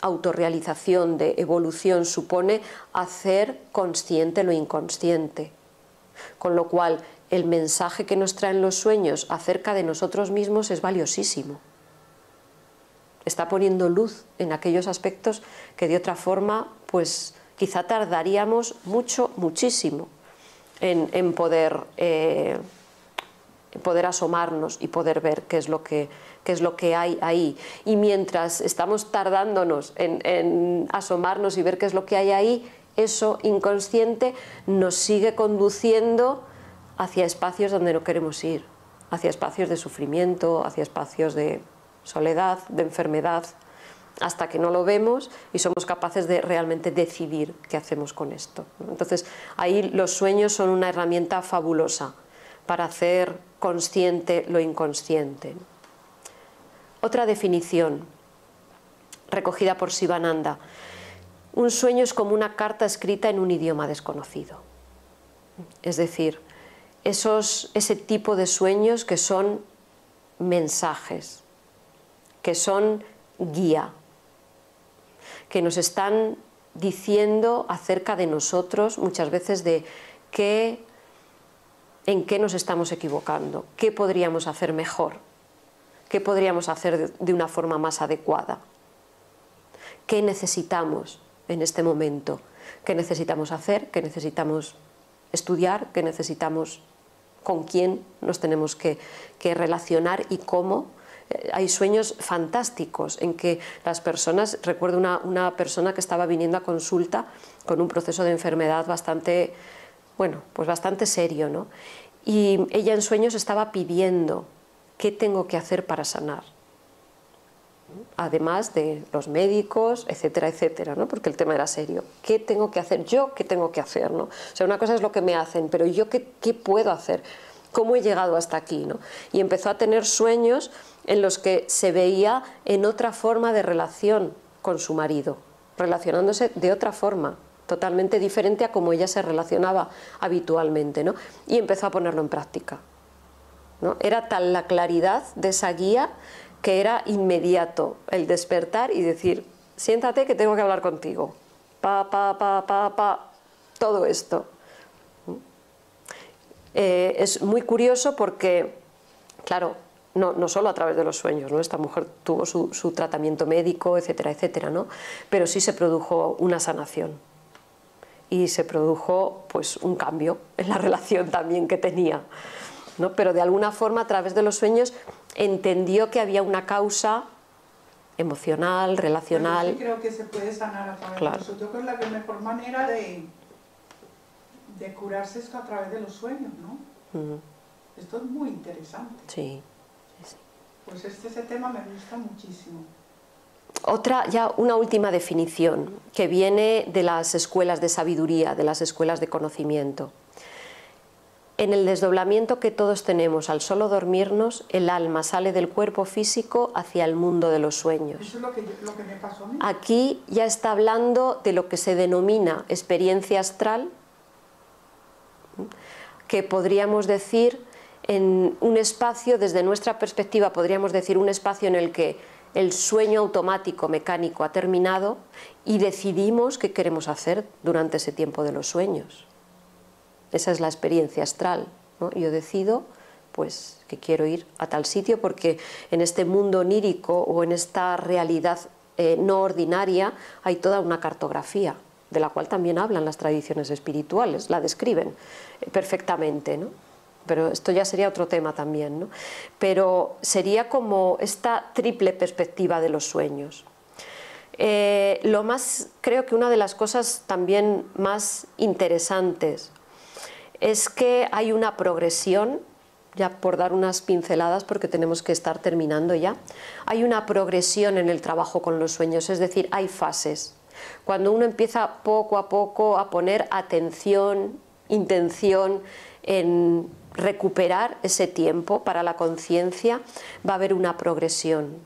autorrealización, de evolución, supone hacer consciente lo inconsciente. Con lo cual, el mensaje que nos traen los sueños acerca de nosotros mismos es valiosísimo. Está poniendo luz en aquellos aspectos que de otra forma, pues quizá tardaríamos muchísimo en poder asomarnos y poder ver qué es lo que hay ahí. Y mientras estamos tardándonos en asomarnos y ver qué es lo que hay ahí, eso inconsciente nos sigue conduciendo hacia espacios donde no queremos ir, hacia espacios de sufrimiento, hacia espacios de soledad, de enfermedad, hasta que no lo vemos y somos capaces de realmente decidir qué hacemos con esto. Entonces, ahí los sueños son una herramienta fabulosa para hacer consciente lo inconsciente. Otra definición, recogida por Sivananda: un sueño es como una carta escrita en un idioma desconocido. Es decir, ese tipo de sueños que son mensajes, que son guía, que nos están diciendo acerca de nosotros muchas veces de en qué nos estamos equivocando, qué podríamos hacer mejor, qué podríamos hacer de una forma más adecuada, qué necesitamos en este momento, qué necesitamos hacer, qué necesitamos estudiar, qué necesitamos, con quién nos tenemos que relacionar y cómo. Hay sueños fantásticos en que las personas, recuerdo una persona que estaba viniendo a consulta con un proceso de enfermedad bastante, bueno, pues bastante serio, ¿no? Y ella en sueños estaba pidiendo: ¿qué tengo que hacer para sanar? Además de los médicos, etcétera, etcétera, ¿no? Porque el tema era serio. ¿Qué tengo que hacer? ¿Yo qué tengo que hacer, ¿no? O sea, una cosa es lo que me hacen, pero ¿yo qué puedo hacer? ¿Cómo he llegado hasta aquí, ¿no? Y empezó a tener sueños en los que se veía en otra forma de relación con su marido, relacionándose de otra forma, totalmente diferente a como ella se relacionaba habitualmente, ¿no? Y empezó a ponerlo en práctica, ¿no? Era tal la claridad de esa guía que era inmediato el despertar y decir: siéntate que tengo que hablar contigo, todo esto. Es muy curioso porque, claro, no solo a través de los sueños, ¿no? Esta mujer tuvo su tratamiento médico, etcétera, etcétera, ¿no? Pero sí se produjo una sanación y se produjo, pues, un cambio en la relación también que tenía, ¿no? Pero de alguna forma, a través de los sueños, entendió que había una causa emocional, relacional. Yo sí creo que se puede sanar a través de eso. Yo creo que la mejor manera de curarse es a través de los sueños, ¿no? Esto es muy interesante. Sí. Pues ese tema me gusta muchísimo. Una última definición que viene de las escuelas de sabiduría, de las escuelas de conocimiento. En el desdoblamiento que todos tenemos al solo dormirnos, el alma sale del cuerpo físico hacia el mundo de los sueños. Eso es lo que me pasó a mí. Aquí ya está hablando de lo que se denomina experiencia astral, que podríamos decir en un espacio, desde nuestra perspectiva podríamos decir un espacio en el que el sueño automático mecánico ha terminado y decidimos qué queremos hacer durante ese tiempo de los sueños. Esa es la experiencia astral, ¿no? Yo decido pues que quiero ir a tal sitio porque en este mundo onírico o en esta realidad no ordinaria hay toda una cartografía, de la cual también hablan las tradiciones espirituales, la describen perfectamente, ¿no? Pero esto ya sería otro tema también, ¿no? Pero sería como esta triple perspectiva de los sueños. Creo que una de las cosas también más interesantes es que hay una progresión, ya por dar unas pinceladas porque tenemos que estar terminando ya, hay una progresión en el trabajo con los sueños, es decir, hay fases. Cuando uno empieza poco a poco a poner atención, intención en recuperar ese tiempo para la conciencia, va a haber una progresión.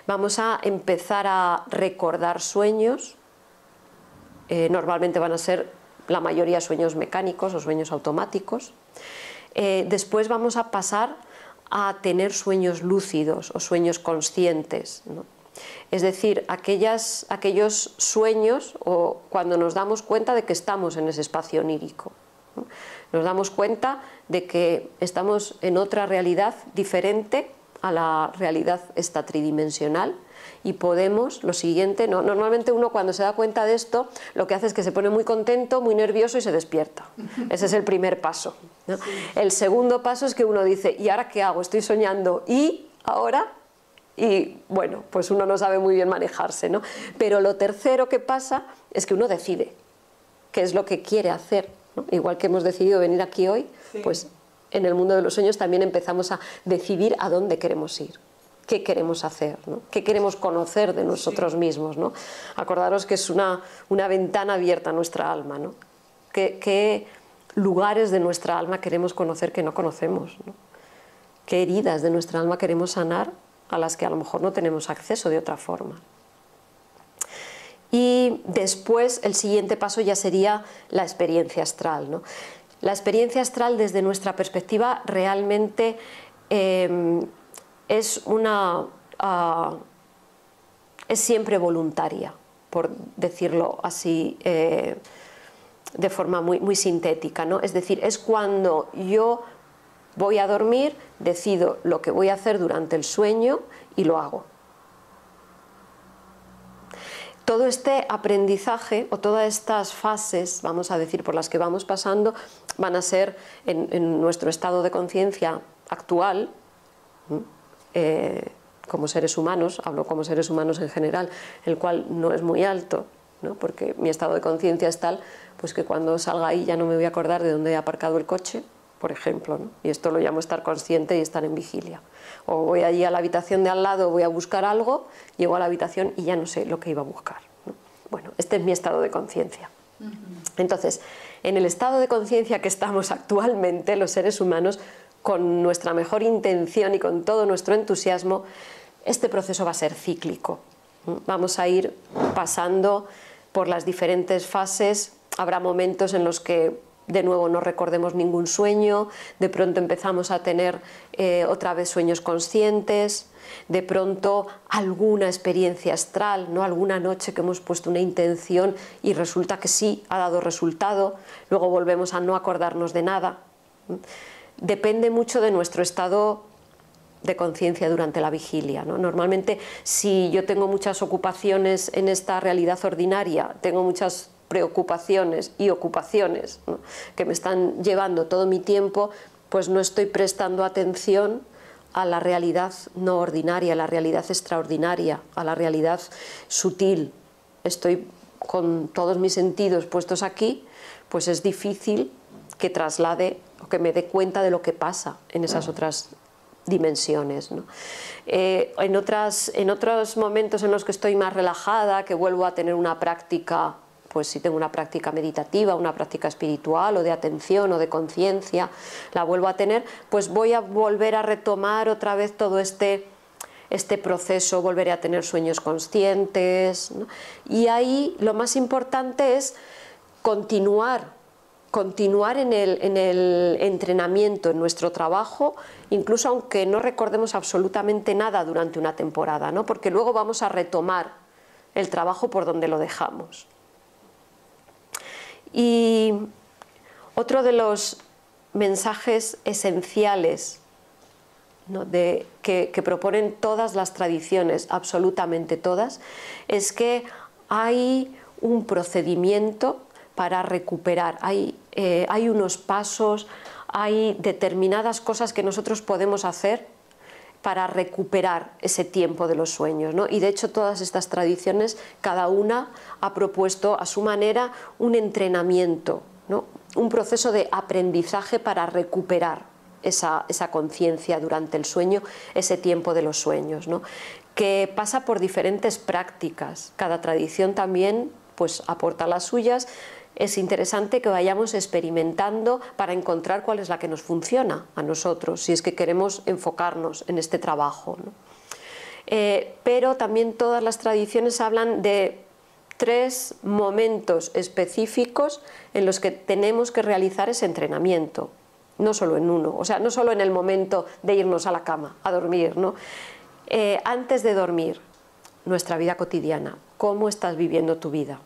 Vamos a empezar a recordar sueños, normalmente van a ser la mayoría sueños mecánicos o sueños automáticos. Después vamos a pasar a tener sueños lúcidos o sueños conscientes, ¿no? Es decir, aquellos sueños o cuando nos damos cuenta de que estamos en ese espacio onírico, ¿no? Nos damos cuenta de que estamos en otra realidad diferente a la realidad esta tridimensional y podemos, lo siguiente, ¿no? Normalmente uno cuando se da cuenta de esto lo que hace es que se pone muy contento, muy nervioso y se despierta. Ese es el primer paso, ¿no? Sí. El segundo paso es que uno dice, ¿y ahora qué hago? Estoy soñando, ¿y ahora? Y bueno, pues uno no sabe muy bien manejarse, ¿no? Pero lo tercero que pasa es que uno decide qué es lo que quiere hacer, ¿no? Igual que hemos decidido venir aquí hoy, sí, pues en el mundo de los sueños también empezamos a decidir a dónde queremos ir, qué queremos hacer, ¿no? Qué queremos conocer de nosotros mismos, ¿no? Acordaros que es una ventana abierta a nuestra alma, ¿no? ¿Qué lugares de nuestra alma queremos conocer que no conocemos, ¿no? ¿Qué heridas de nuestra alma queremos sanar a las que a lo mejor no tenemos acceso de otra forma? Y después el siguiente paso ya sería la experiencia astral, ¿no? La experiencia astral desde nuestra perspectiva realmente es siempre voluntaria, por decirlo así de forma muy sintética, ¿no? Es decir, es cuando yo voy a dormir, decido lo que voy a hacer durante el sueño y lo hago. Todo este aprendizaje o todas estas fases, vamos a decir, por las que vamos pasando, van a ser en nuestro estado de conciencia actual, como seres humanos, hablo como seres humanos en general, el cual no es muy alto, ¿no? Porque mi estado de conciencia es tal pues que cuando salga ahí ya no me voy a acordar de dónde he aparcado el coche, por ejemplo, ¿no? Y esto lo llamo estar consciente y estar en vigilia. O voy allí a la habitación de al lado, voy a buscar algo, llego a la habitación y ya no sé lo que iba a buscar, ¿no? Bueno, este es mi estado de conciencia. Entonces, en el estado de conciencia que estamos actualmente, los seres humanos, con nuestra mejor intención y con todo nuestro entusiasmo, este proceso va a ser cíclico. Vamos a ir pasando por las diferentes fases, habrá momentos en los que de nuevo no recordemos ningún sueño, de pronto empezamos a tener otra vez sueños conscientes, de pronto alguna experiencia astral, ¿no? Alguna noche que hemos puesto una intención y resulta que sí, ha dado resultado, luego volvemos a no acordarnos de nada. Depende mucho de nuestro estado de conciencia durante la vigilia, ¿no? Normalmente, si yo tengo muchas ocupaciones en esta realidad ordinaria, tengo muchas preocupaciones y ocupaciones, ¿no? que me están llevando todo mi tiempo, pues no estoy prestando atención a la realidad no ordinaria, a la realidad extraordinaria, a la realidad sutil. Estoy con todos mis sentidos puestos aquí, pues es difícil que traslade o que me dé cuenta de lo que pasa en esas otras dimensiones, ¿no? En otros momentos en los que estoy más relajada, que vuelvo a tener una práctica, pues si tengo una práctica meditativa, una práctica espiritual o de atención o de conciencia, la vuelvo a tener, pues voy a volver a retomar otra vez todo este proceso, volveré a tener sueños conscientes, ¿no? Y ahí lo más importante es continuar continuar en el entrenamiento, en nuestro trabajo, incluso aunque no recordemos absolutamente nada durante una temporada, ¿no? Porque luego vamos a retomar el trabajo por donde lo dejamos. Y otro de los mensajes esenciales, ¿no?, que proponen todas las tradiciones, absolutamente todas, es que hay un procedimiento para recuperar, hay unos pasos, hay determinadas cosas que nosotros podemos hacer para recuperar ese tiempo de los sueños, ¿no? Y de hecho todas estas tradiciones, cada una ha propuesto a su manera un entrenamiento, ¿no?, un proceso de aprendizaje para recuperar esa conciencia durante el sueño, ese tiempo de los sueños, ¿no?, que pasa por diferentes prácticas. Cada tradición también pues aporta las suyas. Es interesante que vayamos experimentando para encontrar cuál es la que nos funciona a nosotros, si es que queremos enfocarnos en este trabajo, ¿no? Pero también todas las tradiciones hablan de 3 momentos específicos en los que tenemos que realizar ese entrenamiento, no solo en uno, o sea, no solo en el momento de irnos a la cama, a dormir, ¿no? Antes de dormir, nuestra vida cotidiana, ¿cómo estás viviendo tu vida?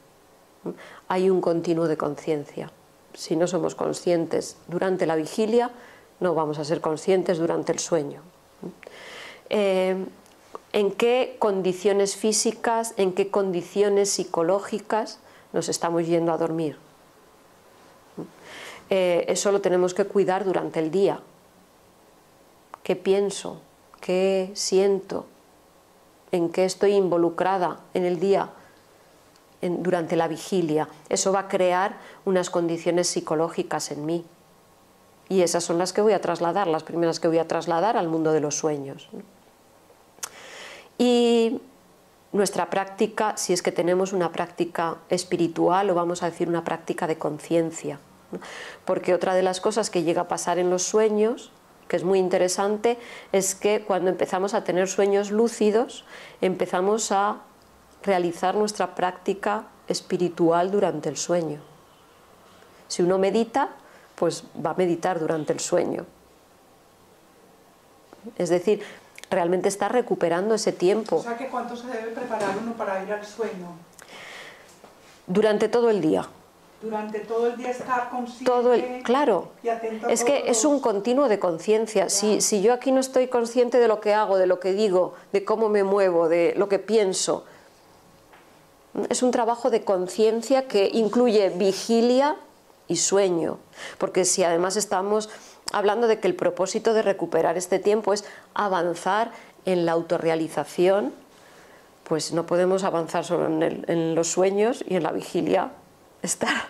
Hay un continuo de conciencia. Si no somos conscientes durante la vigilia, no vamos a ser conscientes durante el sueño. ¿En qué condiciones físicas, en qué condiciones psicológicas nos estamos yendo a dormir? Eso lo tenemos que cuidar durante el día. ¿Qué pienso? ¿Qué siento? ¿En qué estoy involucrada en el día? Durante la vigilia. Eso va a crear unas condiciones psicológicas en mí. Y esas son las que voy a trasladar, las primeras que voy a trasladar al mundo de los sueños. Y nuestra práctica, si es que tenemos una práctica espiritual o vamos a decir una práctica de conciencia, ¿no? Porque otra de las cosas que llega a pasar en los sueños, que es muy interesante, es que cuando empezamos a tener sueños lúcidos, empezamos a realizar nuestra práctica espiritual durante el sueño. Si uno medita, pues va a meditar durante el sueño. Es decir, realmente está recuperando ese tiempo. O sea, que ¿cuánto se debe preparar uno para ir al sueño? Durante todo el día. Durante todo el día estar consciente claro, y atento a es que es un continuo de conciencia. Si yo aquí no estoy consciente de lo que hago, de lo que digo, de cómo me muevo, de lo que pienso, es un trabajo de conciencia que incluye vigilia y sueño, porque si además estamos hablando de que el propósito de recuperar este tiempo es avanzar en la autorrealización, pues no podemos avanzar solo en los sueños y en la vigilia, estar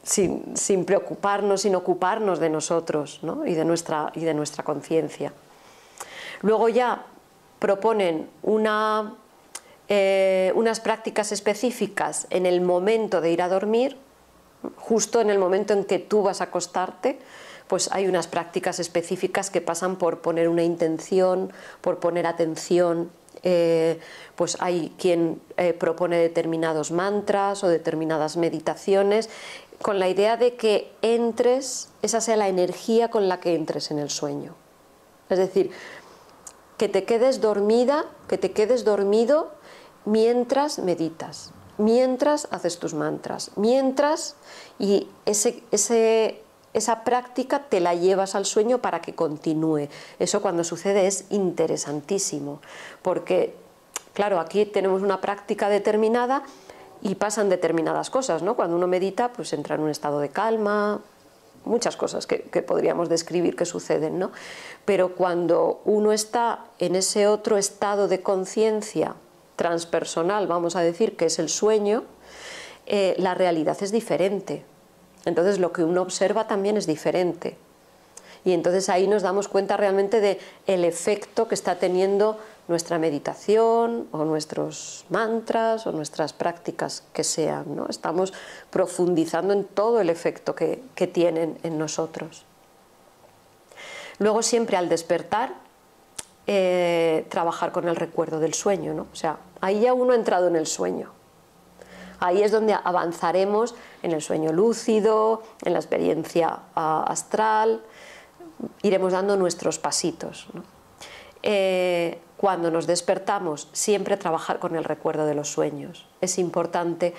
sin preocuparnos, sin ocuparnos de nosotros, ¿no?, y de nuestra conciencia. Luego ya proponen unas prácticas específicas en el momento de ir a dormir, justo en el momento en que tú vas a acostarte, pues hay unas prácticas específicas que pasan por poner una intención, por poner atención. Pues hay quien propone determinados mantras o determinadas meditaciones con la idea de que entres, esa sea la energía con la que entres en el sueño. Es decir, que te quedes dormida, que te quedes dormido mientras meditas, mientras haces tus mantras, mientras, y esa práctica te la llevas al sueño para que continúe. Eso cuando sucede es interesantísimo, porque claro, aquí tenemos una práctica determinada y pasan determinadas cosas, ¿no? Cuando uno medita, pues entra en un estado de calma, muchas cosas que podríamos describir que suceden, ¿no? Pero cuando uno está en ese otro estado de conciencia transpersonal, vamos a decir, que es el sueño, la realidad es diferente. Entonces lo que uno observa también es diferente. Y entonces ahí nos damos cuenta realmente del efecto que está teniendo nuestra meditación o nuestros mantras o nuestras prácticas que sean, ¿no? Estamos profundizando en todo el efecto que tienen en nosotros. Luego siempre al despertar, trabajar con el recuerdo del sueño, ¿no? O sea, ahí ya uno ha entrado en el sueño. Ahí es donde avanzaremos en el sueño lúcido, en la experiencia astral, iremos dando nuestros pasitos, ¿no? Cuando nos despertamos, siempre trabajar con el recuerdo de los sueños. Es importante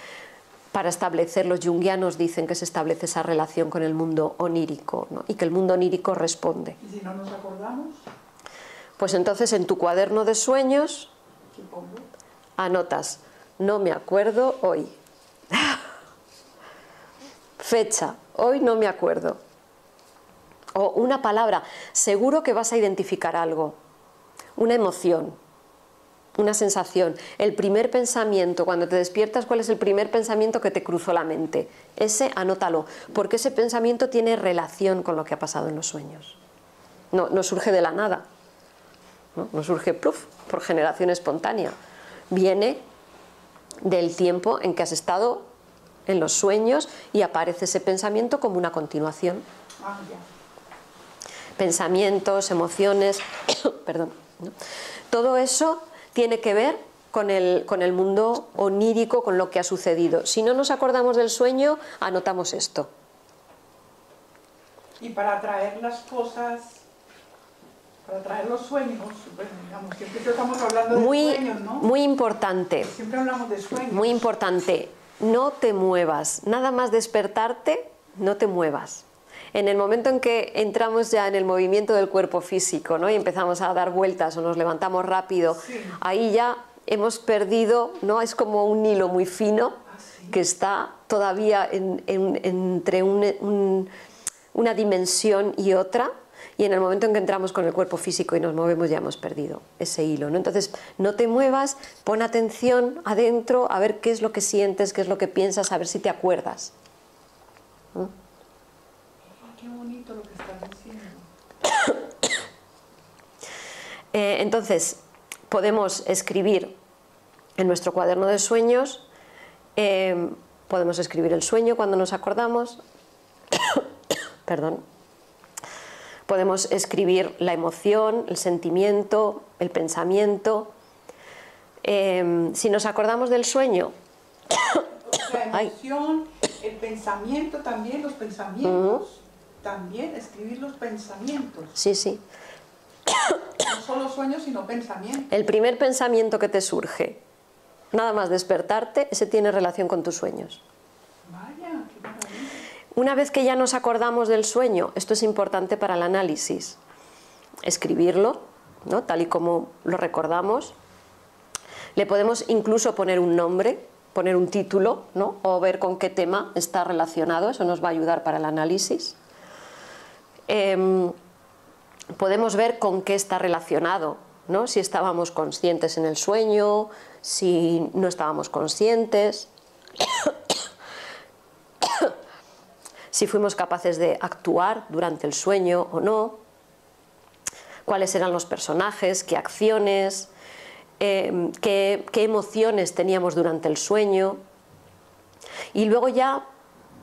para establecer, los junguianos dicen que se establece esa relación con el mundo onírico, ¿no? Y que el mundo onírico responde. ¿Y si no nos acordamos? Pues entonces en tu cuaderno de sueños anotas, no me acuerdo hoy. Fecha, hoy no me acuerdo. O una palabra, seguro que vas a identificar algo, una emoción, una sensación. El primer pensamiento, cuando te despiertas, ¿cuál es el primer pensamiento que te cruzó la mente? Ese, anótalo, porque ese pensamiento tiene relación con lo que ha pasado en los sueños. No surge de la nada, no surge por generación espontánea. Viene del tiempo en que has estado en los sueños y aparece ese pensamiento como una continuación. Ah, ya. Pensamientos, emociones, perdón, ¿no? Todo eso tiene que ver con el mundo onírico, con lo que ha sucedido. Si no nos acordamos del sueño, anotamos esto. Y para atraer las cosas, para atraer los sueños, pues, digamos, siempre estamos hablando de sueños, ¿no? Muy importante. Siempre hablamos de sueños. Muy importante, no te muevas, nada más despertarte, no te muevas. En el momento en que entramos ya en el movimiento del cuerpo físico, ¿no? Y empezamos a dar vueltas o nos levantamos rápido, sí, ahí ya hemos perdido, ¿no? Es como un hilo muy fino que está todavía entre una dimensión y otra, y en el momento en que entramos con el cuerpo físico y nos movemos ya hemos perdido ese hilo, ¿no? Entonces no te muevas, pon atención adentro a ver qué es lo que sientes, qué es lo que piensas, a ver si te acuerdas. ¿Mm? Qué bonito lo que estás diciendo. Entonces, podemos escribir en nuestro cuaderno de sueños, podemos escribir el sueño cuando nos acordamos, perdón, podemos escribir la emoción, el sentimiento, el pensamiento. Si nos acordamos del sueño, la emoción, el pensamiento también, los pensamientos. También escribir los pensamientos. Sí, sí. No solo sueños, sino pensamientos. El primer pensamiento que te surge, nada más despertarte, ese tiene relación con tus sueños. Vaya, qué maravilla. Una vez que ya nos acordamos del sueño, esto es importante para el análisis, escribirlo, ¿no? Tal y como lo recordamos. Le podemos incluso poner un nombre, poner un título, ¿no? O ver con qué tema está relacionado, eso nos va a ayudar para el análisis. Podemos ver con qué está relacionado, ¿no? Si estábamos conscientes en el sueño, si no estábamos conscientes, si fuimos capaces de actuar durante el sueño o no, cuáles eran los personajes, qué acciones, qué emociones teníamos durante el sueño, y luego ya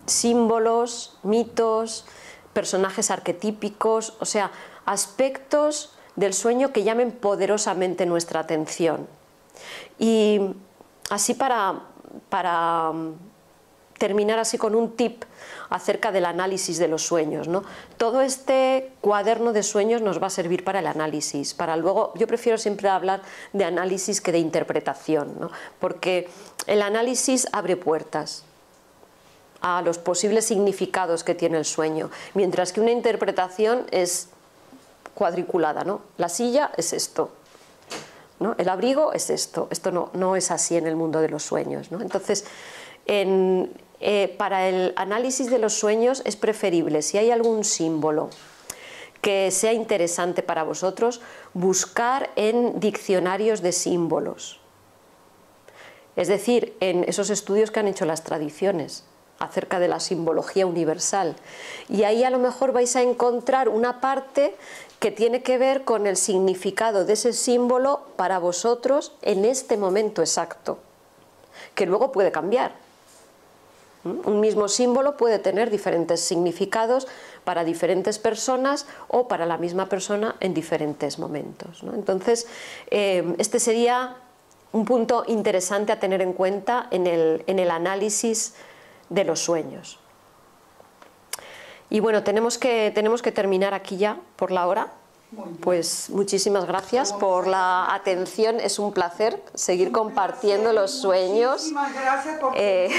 símbolos, mitos, personajes arquetípicos, o sea, aspectos del sueño que llamen poderosamente nuestra atención. Y así para terminar así con un tip acerca del análisis de los sueños, ¿no? Todo este cuaderno de sueños nos va a servir para el análisis, para luego, yo prefiero siempre hablar de análisis que de interpretación, ¿no? Porque el análisis abre puertas a los posibles significados que tiene el sueño, mientras que una interpretación es cuadriculada, ¿no? La silla es esto, ¿no? El abrigo es esto no es así en el mundo de los sueños, ¿no? Entonces, para el análisis de los sueños es preferible, si hay algún símbolo que sea interesante para vosotros, buscar en diccionarios de símbolos, es decir, en esos estudios que han hecho las tradiciones acerca de la simbología universal, y ahí a lo mejor vais a encontrar una parte que tiene que ver con el significado de ese símbolo para vosotros en este momento exacto, que luego puede cambiar. Un mismo símbolo puede tener diferentes significados para diferentes personas o para la misma persona en diferentes momentos, ¿no? Entonces, este sería un punto interesante a tener en cuenta en el análisis de los sueños. Y bueno, tenemos que terminar aquí ya por la hora. Pues muchísimas gracias por la atención, es un placer seguir compartiendo los sueños. Muchísimas gracias porque